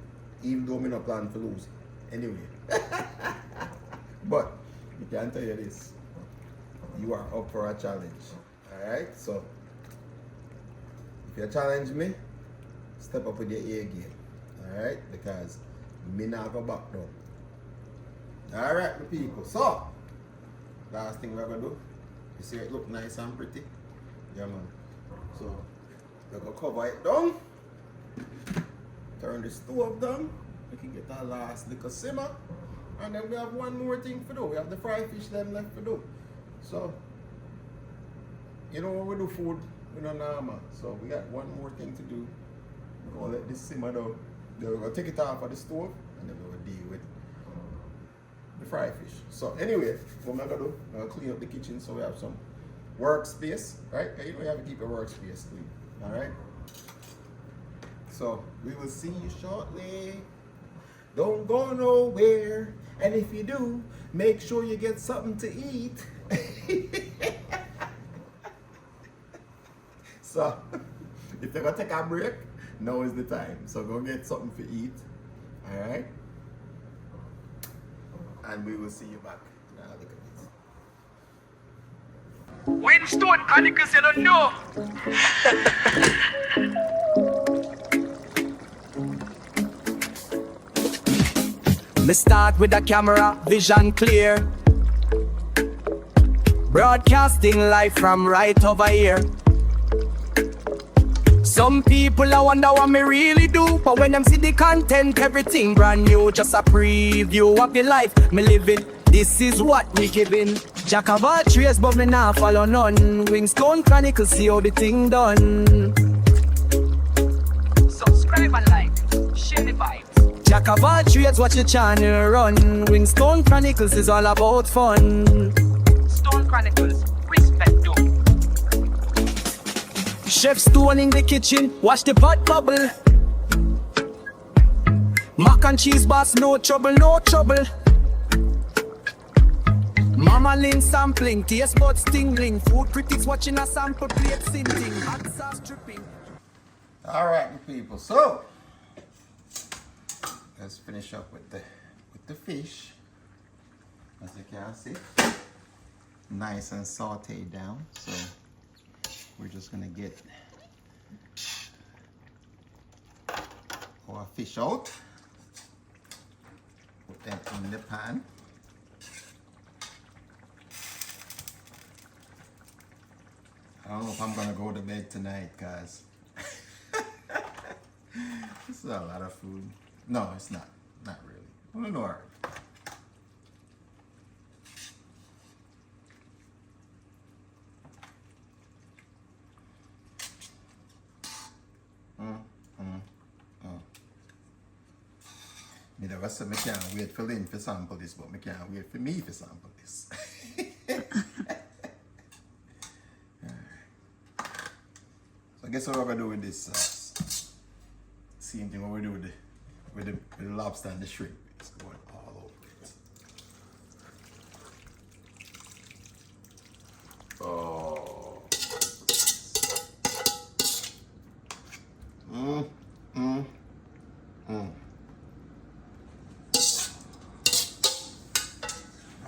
Speaker 1: Even though I don't plan to lose. Anyway. But, I can tell you this. You are up for a challenge. Alright? So, if you challenge me, step up with your A game. Alright? Because me not go back down. Alright, my people. So, last thing we're going to do. You see it look nice and pretty? Yeah, man. So, we're going to cover it down. Turn the stove down. We can get our last little simmer. And then we have one more thing to do. We have the fried fish them left to do. So, you know when we do food, we don't know. So we got one more thing to do. We're going to let this simmer down. Then we're going to take it off of the stove. And then we're going to deal with the fried fish. So anyway, what I'm going to do, I'm going to clean up the kitchen so we have some workspace. Right? You know you have to keep your workspace clean. Alright? So we will see you shortly. Don't go nowhere. And if you do, make sure you get something to eat. So, if you're gonna take a break, now is the time. So go get something to eat. Alright? And we will see you back. Now look at this.
Speaker 2: When Stone Chronicles, you don't know. Me start with the camera, vision clear. Broadcasting live from right over here. Some people I wonder what me really do, but when them see the content, everything brand new. Just a preview of the life me living. This is what me giving. Jack of all trades, but me nah follow none. Stone Chronicles, see how the thing done. Subscribe and like, share the vibes. Jack of all trades, watch your channel run. Stone Chronicles is all about fun. Stone Chronicles, respect due. Chef Stone in the kitchen, watch the pot bubble. Mac and cheese boss, no trouble, no trouble. Mama Lynn sampling, taste buds tingling. Food critics watching a sample plate sinting. Hot sauce dripping.
Speaker 1: Alright, people, so let's finish up with the fish. As you can see, nice and sauteed down. So we're just gonna get our fish out, put them in the pan. I don't know if I'm gonna go to bed tonight, guys. This is a lot of food. No, it's not. Not really. I don't know. never said I can't wait for Lynn to sample this, but I can't wait for me to sample this. So I guess what we're gonna do with this sauce, same thing what we do with the lobster and the shrimp. It's going all over it. Oh.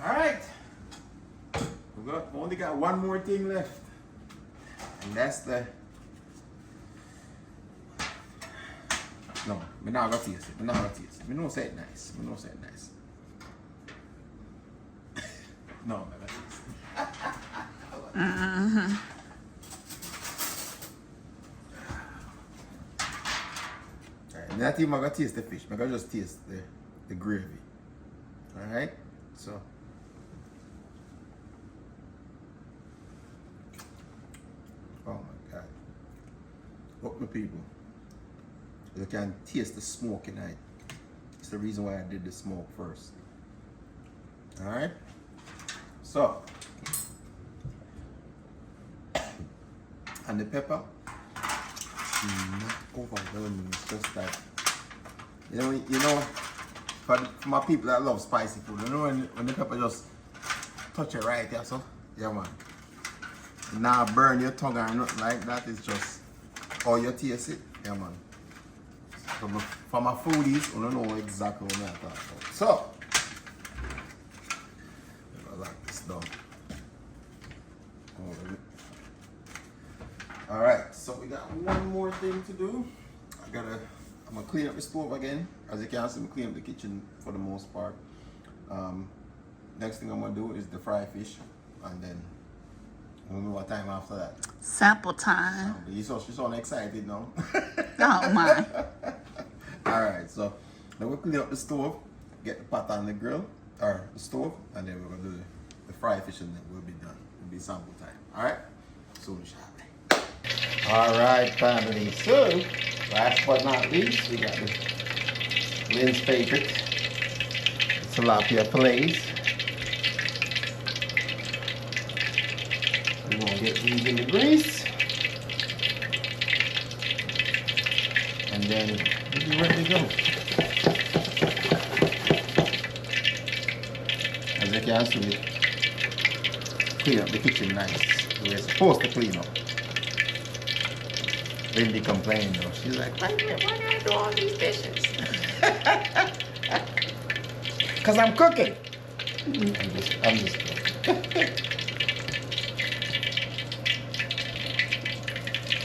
Speaker 1: Alright. We only got one more thing left. And that's the... No, I'm not gonna taste it. I'm not gonna taste it. I know say it nice. I know say it nice. No, I'm not gonna taste it. Alright, not even gonna taste the fish. I'm gonna just taste the gravy. Alright? So. Oh my God. Look, my people. You can taste the smoke in it. It's the reason why I did the smoke first. Alright? So. And the pepper. Not overwhelming. It's just like, you know, for my people that love spicy food, you know when the pepper just touch it right there, so yeah man. Now burn your tongue or nothing like that. It's just how you taste it, yeah man. For my foodies, I don't know exactly what I'm talking about. So, I like this done. Alright, so we got one more thing to do. I'm gonna clean up the stove again. As you can see, I'm cleaning up the kitchen for the most part. Next thing I'm gonna do is the fried fish, and then I don't know what time after that.
Speaker 3: Sample time.
Speaker 1: She's so excited now.
Speaker 3: Oh my.
Speaker 1: Alright, so now we'll clean up the stove, get the pot on the grill, or the stove, and then we're gonna do the fried fish, and then we'll be done. It'll be sample time. Alright? Soon shortly. Alright, family. So, last but not least, we got the Lynn's favorite tilapia fillets. We're gonna get these in the grease. And then we'll be ready to go. As you can see, clean up the kitchen nice. We're supposed to clean up. Lindy complained though. She's like, why do I do all these dishes? Cause I'm cooking. I'm just cooking.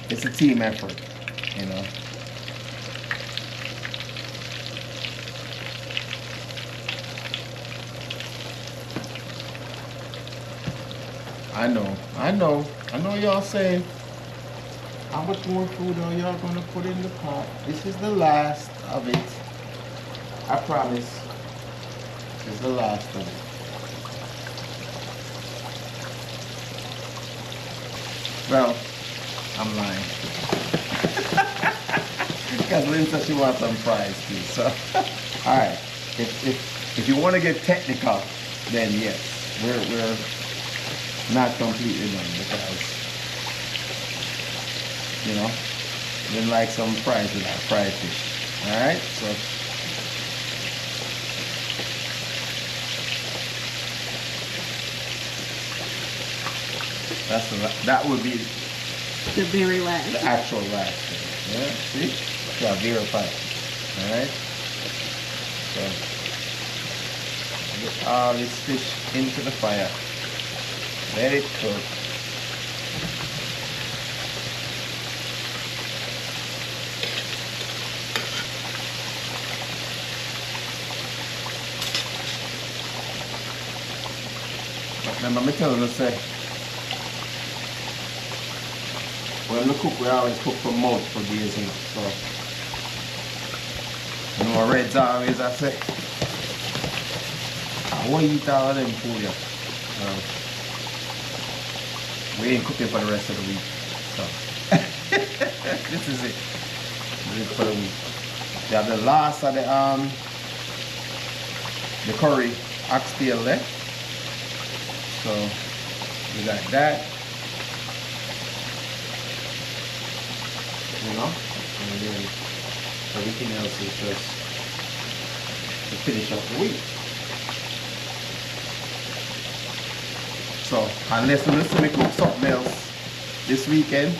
Speaker 1: It's a team effort, you know. I know y'all saying, how much more food are y'all gonna put in the pot? This is the last of it. I promise. This is the last of it. Well, I'm lying. Because Lynn said she wants some fries too. So, alright. If you want to get technical, then yes, we're not completely done because, you know, Lynn likes some fries with that fried fish. Alright, so that would be
Speaker 3: The very last.
Speaker 1: the actual last thing. Yeah, see? Yeah, verify. Alright? So get all this fish into the fire. Let it cook. Remember me telling you, say, when we cook, we always cook for multiple days, you know. So, you know, Red's always, I say, I want to eat all of them food, yeah. We ain't cooking for the rest of the week. So, this is it. This is for the week. We have the last of the curry oxtail there. So we got that. You know, and then everything else is just to finish up the week. So unless we listen to me cook something else this weekend,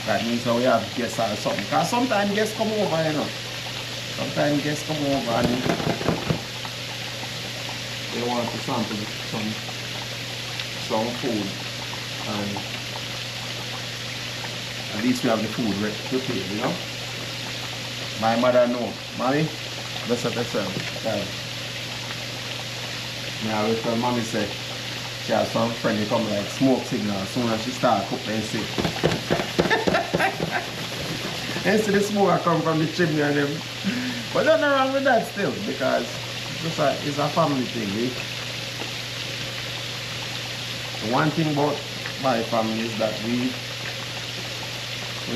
Speaker 1: that means that we have guests or something. Because sometimes guests come over, you know. Sometimes guests come over and they want to sample some food, and at least we have the food ready to prepare, you know. My mother know, Mommy, bless up yourself. I always tell Mommy say she has some friend who come like smoke signal as soon as she start cook and see. And see the smoke come from the chimney and them. But nothing wrong with that still, because it's a family thing. Eh? The one thing about my family is that we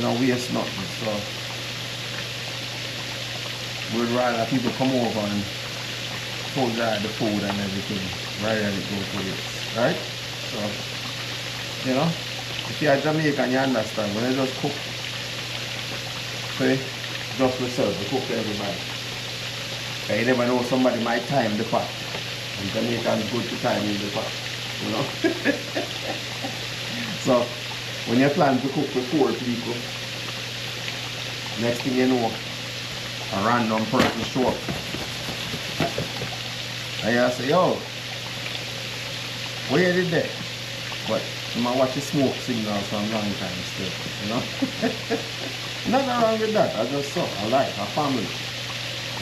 Speaker 1: don't waste nothing. So we'd rather people come over and hold the food and everything rather than it go to this. Right? So, you know, if you're Jamaican, you understand, when you just cook, okay, just yourself, you cook for everybody. You never know, somebody might time the pot. And Jamaicans good to time in the pot, you know. So, when you plan to cook for 4 people, next thing you know, a random person show up. And you say, yo, where did that? But you might watch the smoke signal from a long time still, you know. Nothing wrong with that. I just saw. I like a family,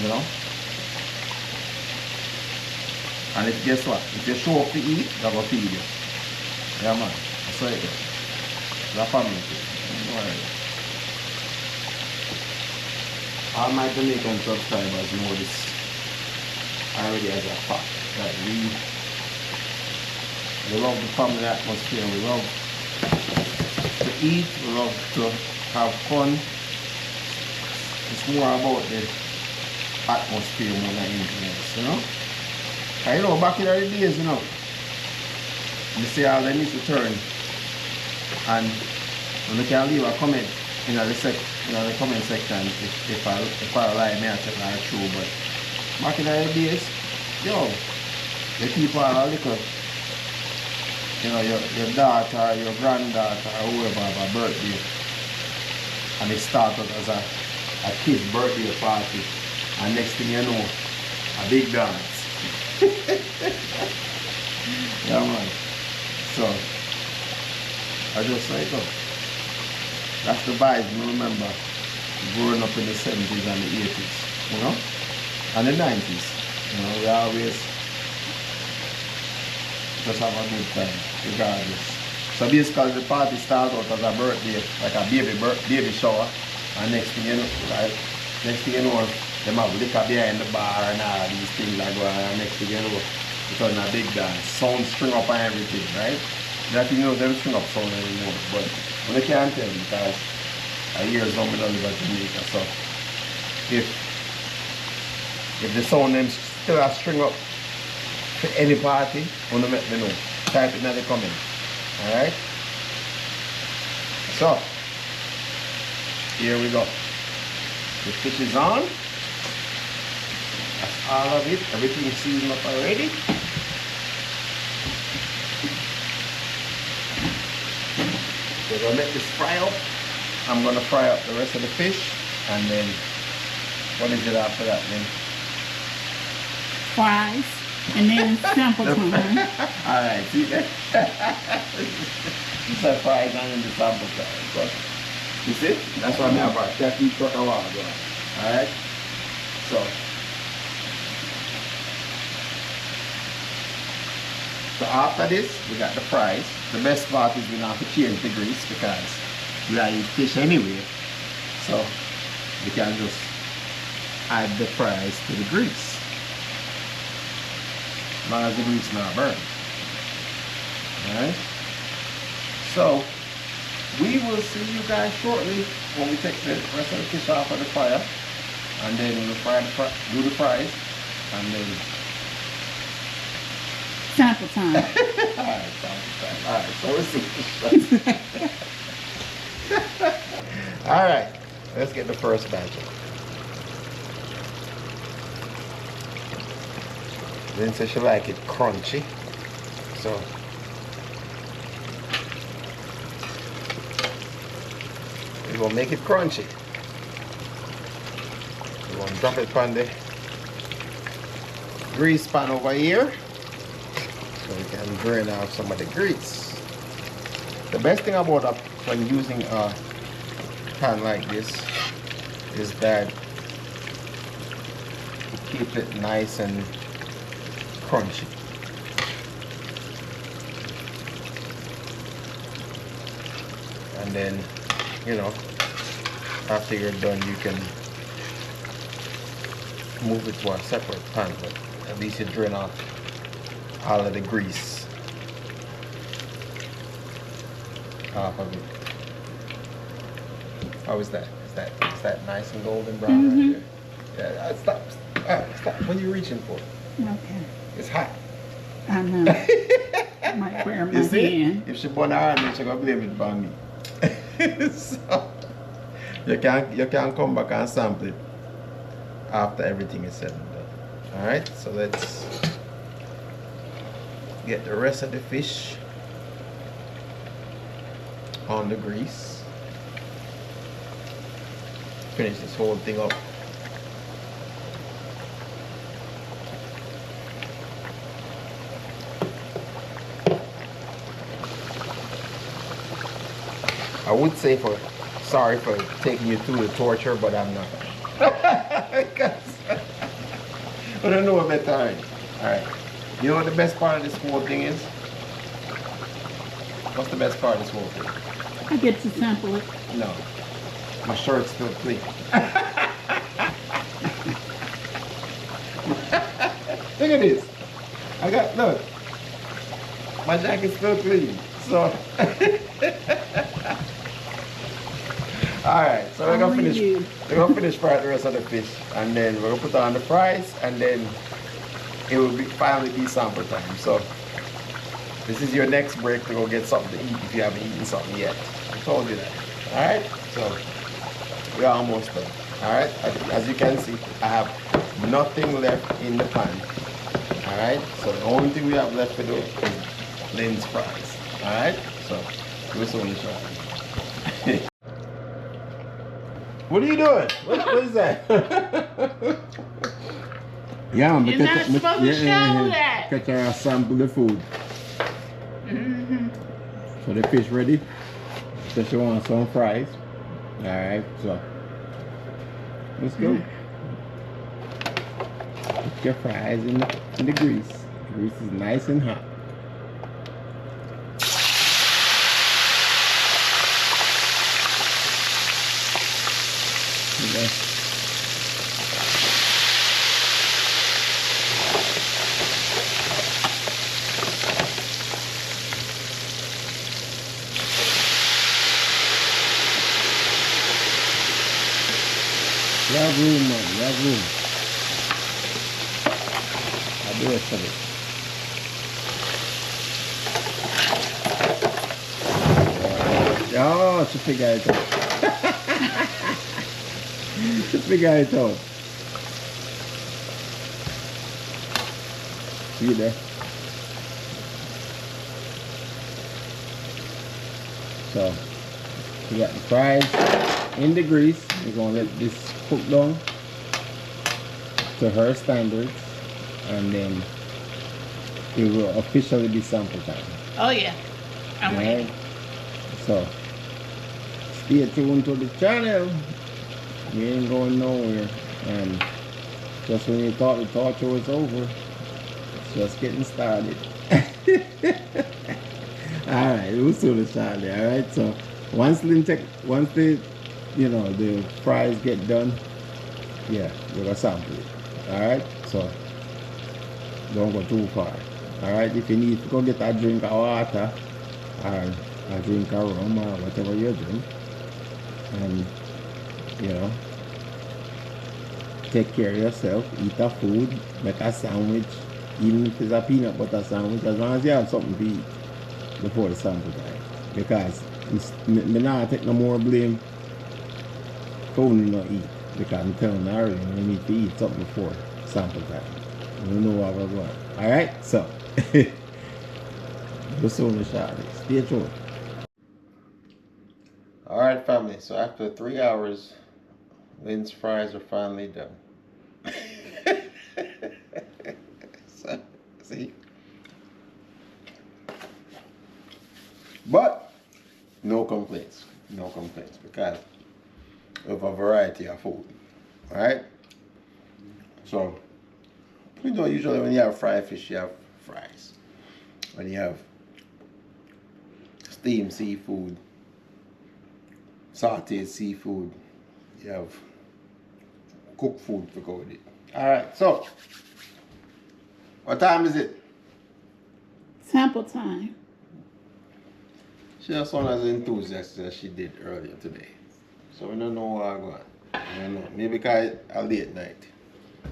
Speaker 1: you know. And if guess what? If you show up to eat, they're gonna feed you. Yeah, man. That's how it is. It's a family thing. Alright. All my Jamaican subscribers know this already as a fact. That we love the family atmosphere, we love to eat, we love to have fun. It's more about the atmosphere more than anything else, you know? And you know, back in the days, you know, you see all them used to turn, and when you can leave a comment in the comment section if I lie, may I tell you true, but back in the days, yo, the people are a little, you know, your daughter, your granddaughter, or whoever have a birthday, and it started as a kid's birthday party, and next thing you know, a big dance. Yeah, man. So, I just like, oh, that's the vibe, you remember, growing up in the 70s and the 80s, you know, and the 90s, you know, we always just have a good time, regardless. So basically the party starts out as a birthday, like a baby shower, and next thing you know, them have liquor behind the bar and all these things like that, and next thing you know, it's on a big dance, sound string up and everything, right? That you know, them string up sound anymore, but I can't tell you because I hear some of them live in Jamaica, so if the sound them still a string up to any party, want to let me know. Type it in the comment. Alright? So, here we go. The fish is on. That's all of it. Everything is seasoned up already. We're going to let this fry up. I'm going to fry up the rest of the fish. And then, what is it after that then?
Speaker 3: Fries. And then sample time.
Speaker 1: Alright, see that? You said fries and then the sample time. So, you see? That's what I'm about. That keep for a while going. Alright? So after this, we got the fries. The best part is we don't have to change the grease because we are eating fish anyway. So we can just add the fries to the grease. As long as the grease not burn. Alright? So we will see you guys shortly when we take the rest of the fish off of the fire. And then we'll do the fries. And then
Speaker 3: Sample time.
Speaker 1: Alright, so we'll see. Alright, let's get the first batch. Then says she like it crunchy. So we're gonna make it crunchy. We're gonna drop it on the grease pan over here. So we can drain out some of the grease. The best thing about when using a pan like this is that it keeps it nice and crunchy. And then, you know, after you're done, you can move it to a separate pan, but at least you drain off all of the grease off of it. How is that? Is that nice and golden brown right there? Yeah, stop. Stop. What are you reaching for?
Speaker 3: Okay.
Speaker 1: It's hot.
Speaker 3: I know. I might wear my
Speaker 1: You see?
Speaker 3: hand.
Speaker 1: If she burn her hand, then she gonna blame it on me. So you can come back and sample it after everything is said and done. Alright, so let's get the rest of the fish on the grease. Finish this whole thing up. I would say sorry for taking you through the torture, but I'm not. But I know a better time. Alright. You know what the best part of this whole thing is? What's the best part of this whole thing?
Speaker 3: I get to sample it.
Speaker 1: No. My shirt's still clean. Look at this. Look. My jacket's still clean. So alright, so we're gonna finish frying the rest of the fish, and then we're gonna put on the fries, and then it will finally be sample time. So this is your next break to go get something to eat if you haven't eaten something yet. I told you that. Alright, so we're almost done. Alright, as you can see, I have nothing left in the pan. Alright, so the only thing we have left to do is Lynn's fries. Alright, so we'll soon try. What are you doing? What is that? Yeah,
Speaker 3: You're not supposed to show that.
Speaker 1: Catch her sample the food. So the fish ready. So she wants some fries. Alright, so let's go. Put your fries in the grease. The grease is nice and hot. Okay. You have room, man. You have room. I'll do the rest of it. Oh, she figured it out. She figured it out. See there? So, we got the fries in the grease. We're going to let this cook down to her standards, and then it will officially be sample time.
Speaker 3: Oh yeah, I'm waiting.
Speaker 1: So stay tuned to the channel. We ain't going nowhere, and just when you thought the torture was over, it's just getting started. Alright, we'll soon start there. Alright, so once the the fries get done, yeah, we're gonna sample it. Alright, so don't go too far. Alright, if you need to go get a drink of water or a drink of rum or whatever you drink, and take care of yourself, eat a food, make a sandwich, even if it's a peanut butter sandwich, as long as you have something to eat before the sample time. Because me not take no more blame for you not eat. Because I'm telling you already, you need to eat something before sample time. You know what we're going. Alright, so just on the shot. Stay tuned. Alright, family, so after 3 hours, Lynn's fries are finally done. So, see? But no complaints. No complaints because of a variety of food. Alright? So, you know, usually when you have fried fish, you have fries. When you have steamed seafood, sauteed seafood, you have cooked food to go with it. Alright, so what time is it?
Speaker 3: Sample time.
Speaker 1: She doesn't sound as enthusiastic as she did earlier today. So we don't know what I'm going. I don't know. Maybe because a late night.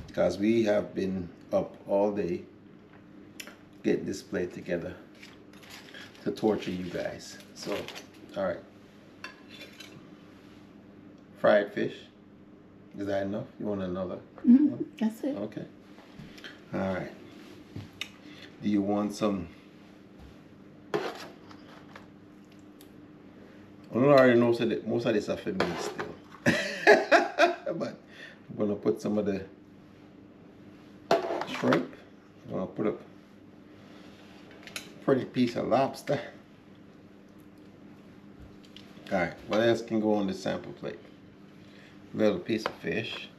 Speaker 1: Because we have been up all day getting this plate together to torture you guys. So, alright. Fried fish. Is that enough? You want another?
Speaker 3: Mm-hmm. That's it.
Speaker 1: Okay. Alright. Do you want some? I don't already know that most of this are for me still. But I'm gonna put some of the shrimp. I'm gonna put a pretty piece of lobster. Alright, what else can go on the sample plate? A little piece of fish.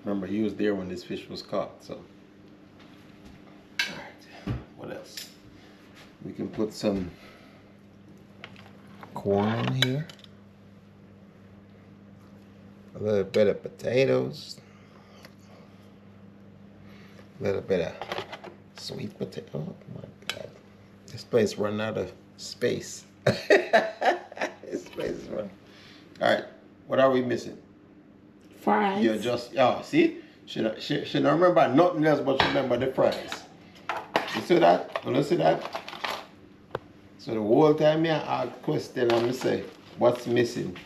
Speaker 1: Remember, he was there when this fish was caught, so. Alright, what else? We can put some corn on here. A little bit of potatoes. A little bit of sweet potato. Oh my God. This place running out of space. This place is running. Alright, what are we missing?
Speaker 3: Fries.
Speaker 1: You just, oh, see? She don't remember nothing else but she remember the fries. You see that? You see that? So the whole time I ask question and I say, what's missing?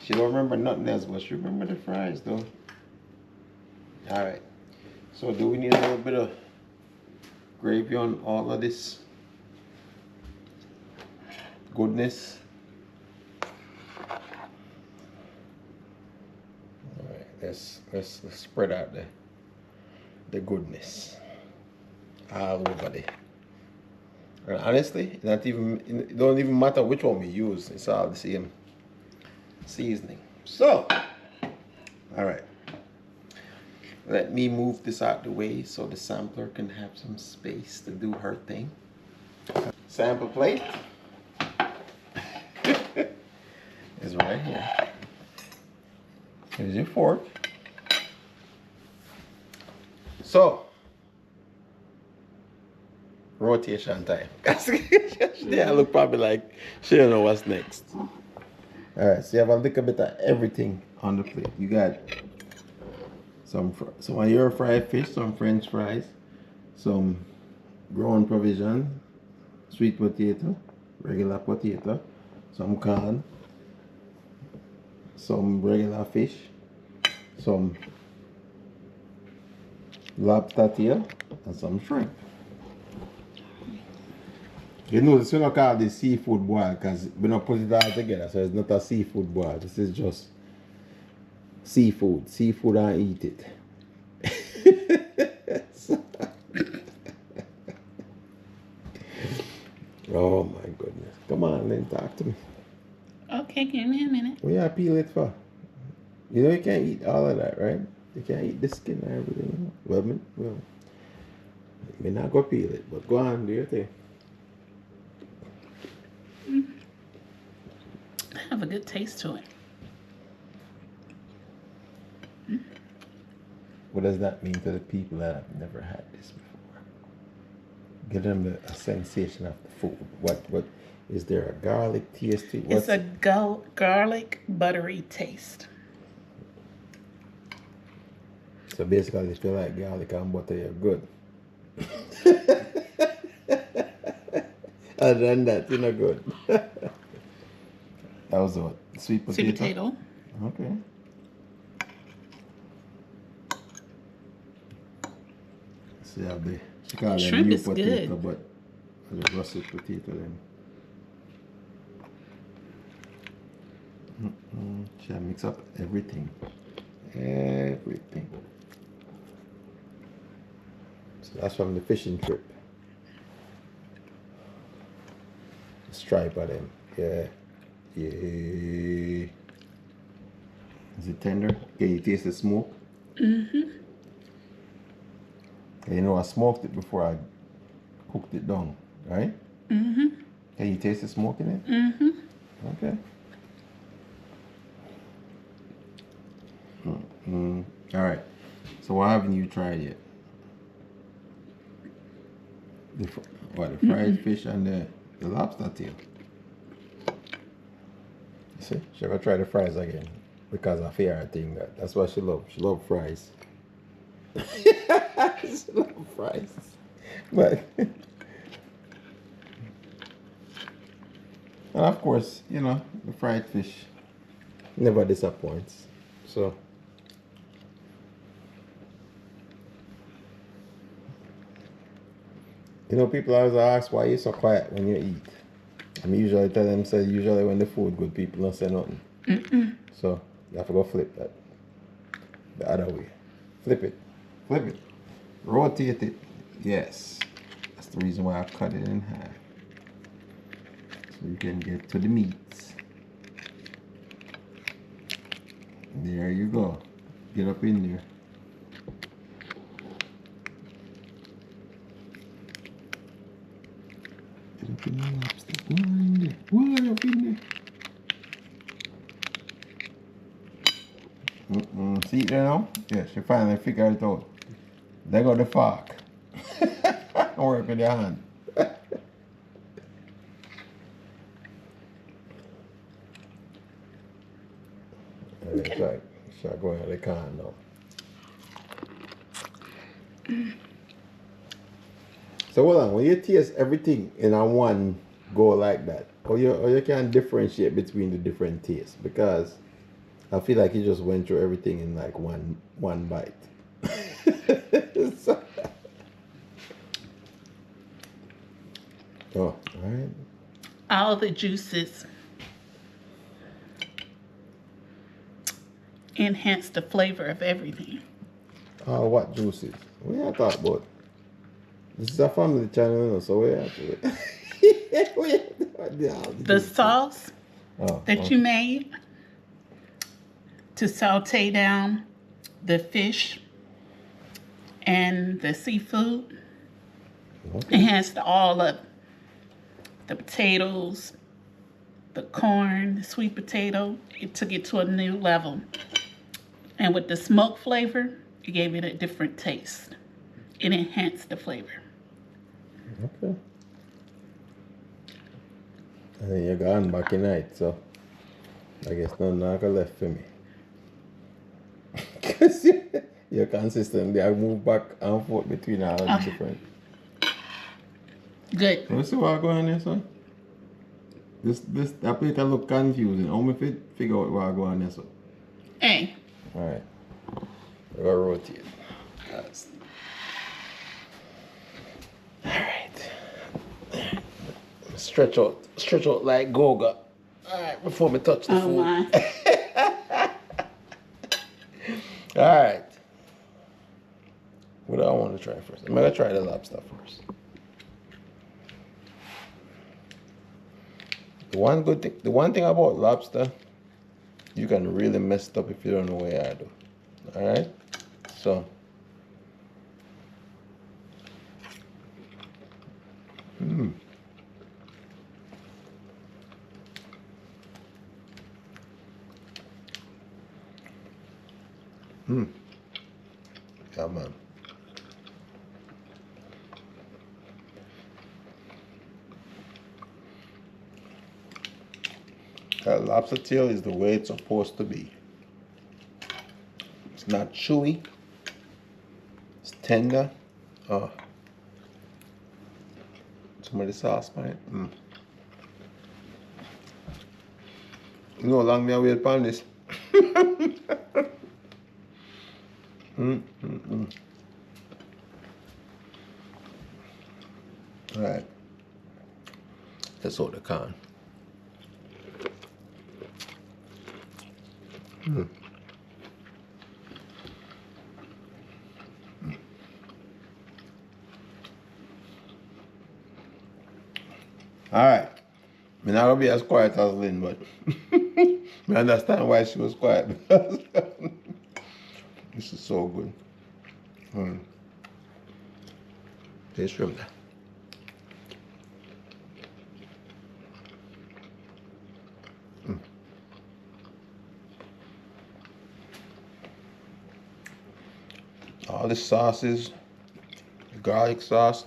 Speaker 1: She don't remember nothing else but she remember the fries though. Alright. So do we need a little bit of gravy on all of this goodness? Alright, let's spread out the goodness all over there. And honestly, it don't even matter which one we use. It's all the same seasoning. So, all right. Let me move this out the way so the sampler can have some space to do her thing. Sample plate is right here. Here's your fork. So, rotation time. Yeah, look probably like she don't know what's next. Alright, so you have a little bit of everything on the plate. You got some of your fried fish, some French fries, some ground provision, sweet potato, regular potato, some corn, some regular fish, some lobster tail, and some shrimp. You notice we don't call this seafood boil because we don't put it all together, so it's not a seafood boil. This is just seafood. Seafood and eat it. Oh my goodness. Come on, Lynn, talk to me.
Speaker 3: Okay, give me a minute.
Speaker 1: What you peel it for? You know you can't eat all of that, right? You can't eat the skin and everything. Well, me not go peel it, but go on, do your thing.
Speaker 3: Have a good taste to it.
Speaker 1: What does that mean to the people that have never had this before? Give them a sensation of the food. What is there a garlic taste to it?
Speaker 3: It's a garlic buttery taste.
Speaker 1: So basically, if you like garlic and butter, you're good. Other than that, you're not good. That was what? Sweet potato?
Speaker 3: Sweet potato.
Speaker 1: Okay. See how they she call them
Speaker 3: Shrimp
Speaker 1: new
Speaker 3: is
Speaker 1: potato,
Speaker 3: good.
Speaker 1: but the russet potato then. Should I mix up everything? Everything. So that's from the fishing trip. Stripe of them. Yeah. Yeah. Is it tender? Can you taste the smoke? Mm-hmm. You know, I smoked it before I cooked it down, right? Mm-hmm. Can you taste the smoke in it? Mm-hmm. Okay. Mm-hmm. All right. So what haven't you tried yet? The fried fish and the lobster tail. You see, she ever try the fries again because of her thing. That's what she loves. She loves fries. She loves fries. But and of course, you know, the fried fish never disappoints. So you know, people always ask why you're so quiet when you eat. I usually tell them, say, usually when the food good, people don't say nothing. So you have to go flip that the other way. Flip it. Flip it. Rotate it. Yes. That's the reason why I cut it in half. So you can get to the meats. There you go. Get up in there. Get up in the lobster. Go on in there. Go on up in there. See it there now? Yeah, she finally figured it out. There go the fork. Work with your hand. Okay. Shall go in the can now. So hold on, when you taste everything in a one go like that, or you can differentiate between the different tastes, because I feel like you just went through everything in like one bite. So, oh, all right.
Speaker 3: All the juices enhance the flavor of everything.
Speaker 1: Oh, what juices? We have talked about. This is a family channel, so we have to.
Speaker 3: The sauce that you made to saute down the fish and the seafood enhanced all of the potatoes, the corn, the sweet potato. It took it to a new level. And with the smoke flavor, it gave it a different taste. It enhanced the flavor.
Speaker 1: Okay. And then you're gone back in night, so I guess nothing not left for me. Because you're consistently, I move back and forth between all the different.
Speaker 3: Good.
Speaker 1: So you see what going on there, son? That plate look confusing. How me figure out what going on there, son?
Speaker 3: Hey.
Speaker 1: Alright. We're gonna rotate. Alright. Stretch out like Goga. Alright, before me touch the food.
Speaker 3: My.
Speaker 1: Alright. What do I want to try first? I'm gonna try the lobster first. The one thing about lobster, you can really mess it up if you don't know what I do. Alright? So yeah, man. That lobster tail is the way it's supposed to be. It's not chewy. It's tender. Oh. Some of the sauce, man. You know how long me I wait upon this? Alright. Let's hold the can. Alright. I'm not gonna be as quiet as Lynn, but I understand why she was quiet. This is so good. Taste shrimp. All the sauces, the garlic sauce.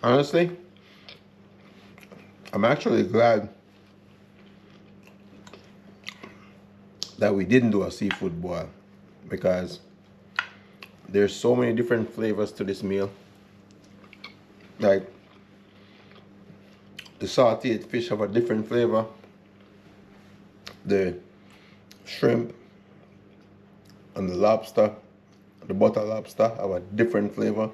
Speaker 1: Honestly, I'm actually glad that we didn't do a seafood boil, because there's so many different flavors to this meal. Like the sauteed fish have a different flavor. The shrimp and the lobster, the butter lobster, have a different flavor.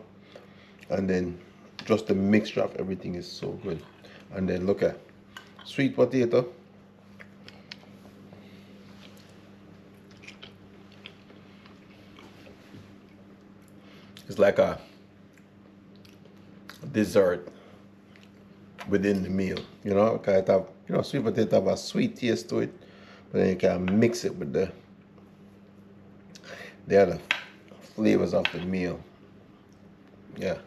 Speaker 1: And then just the mixture of everything is so good. And then look at sweet potato. It's like a dessert within the meal, you know, because it have, you know, sweet potato have a sweet taste to it, but then you can mix it with the other flavors of the meal. Yeah.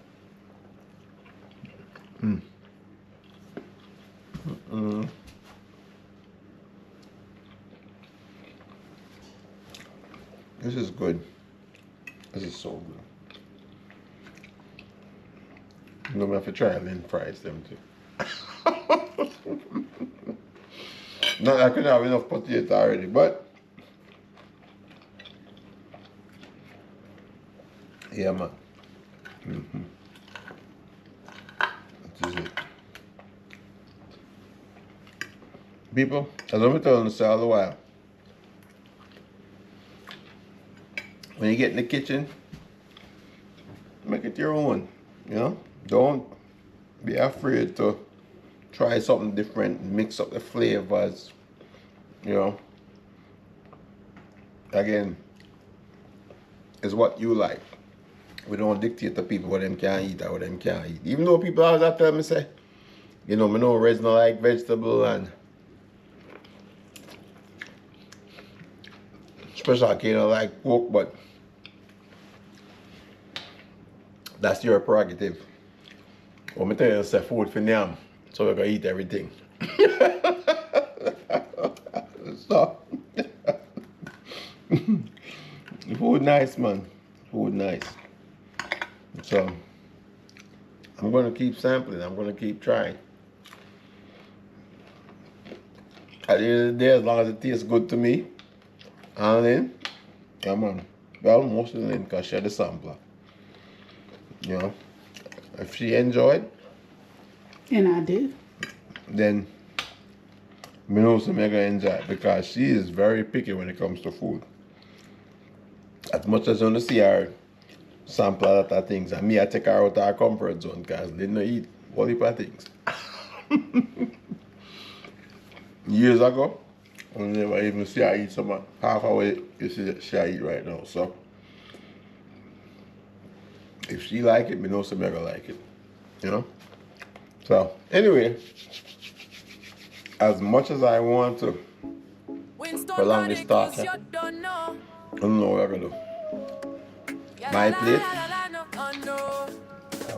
Speaker 1: This is good. This is so good. I'm gonna have to try Lynn fries them too. Not that I could have enough potato already, but yeah, man. This is it. People, as I've been telling you all the while, when you get in the kitchen, make it your own, you know? Don't be afraid to try something different, mix up the flavors, you know? Again, it's what you like. We don't dictate to people what them can eat or what them can't eat. Even though people always have to tell me, say, you know, I know Reds don't like vegetable, and especially I don't like pork, but that's your prerogative. Well, I tell you, say food for them, so we're gonna eat everything. So, food nice, man. Food nice. So, I'm gonna keep sampling. I'm gonna keep trying. At the end of the day, as long as it tastes good to me, and then, come on. Well, mostly Lynn, because she's the sampler. You know, if she enjoyed,
Speaker 3: And I did.
Speaker 1: then I know some gonna enjoy it, because she is very picky when it comes to food. As much as you want to see her sample a lot of things, and me, I take her out of her comfort zone, because they don't eat a whole heap of things. Years ago, I never even see her eat some half of what you see she eat right now. So if she like it, me know some gonna like it. You know? So anyway, as much as I want to prolong this talk, I don't know what I'm gonna do. My plate, I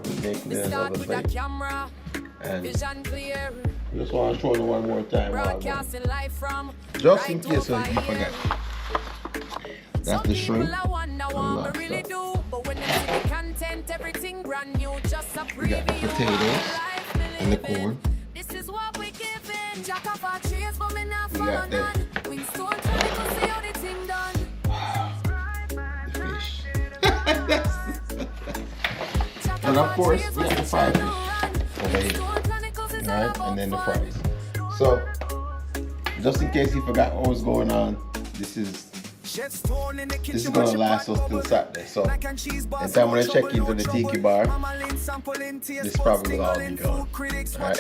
Speaker 1: will make me another plate. And just want to show you one more time. Just in case you forget. That's the shrimp and lobster. We got the potatoes and the corn. We got the fish. And of course, we got the fried fish over here. Alright, and then the fries. So, just in case you forgot what was going on, this is gonna last us till Saturday. So, in time when I check into the tiki bar, this probably will all be gone. Alright?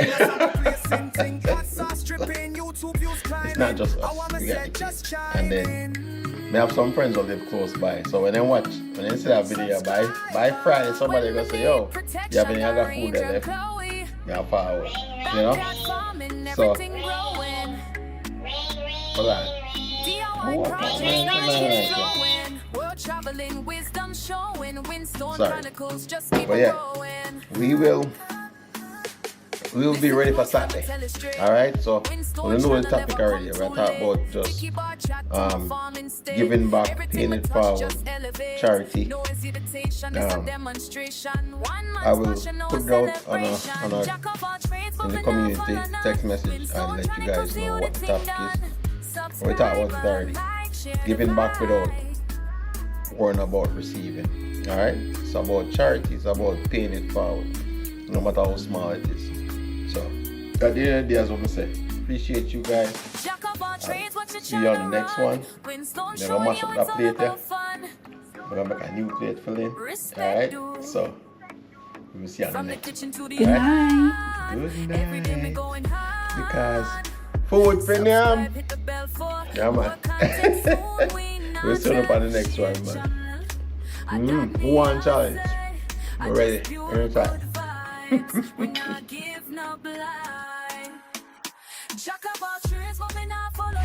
Speaker 1: It's not just us, we got the kids. And then, we have some friends who live close by. So when they see that video, by Friday, somebody gonna say, yo, you have any other food that left? Yeah, far away. You know? So, hold on. Sorry. But yeah, we will be ready for Saturday. Alright, so we know the topic already. We're talking about just giving back, paying it forward, charity. I will put it out in the community text message and let you guys know what the topic is. We talk about it already. Giving back without worrying about receiving. Alright? It's about charity, it's about paying it forward. No matter how small it is. So, at the end of the day, as what I say, appreciate you guys. See you on the next one. Then I'll mash up that plate there. I'm going to make a new plate for Lynn. Alright? So, we will see you on the next one.
Speaker 3: Good night.
Speaker 1: Good night. Because food premium. Yeah, man. We'll see you up on the next one, man. Who want challenge? We're ready. Anytime.
Speaker 4: We not give no blind. Jack of all trades, but we not follow.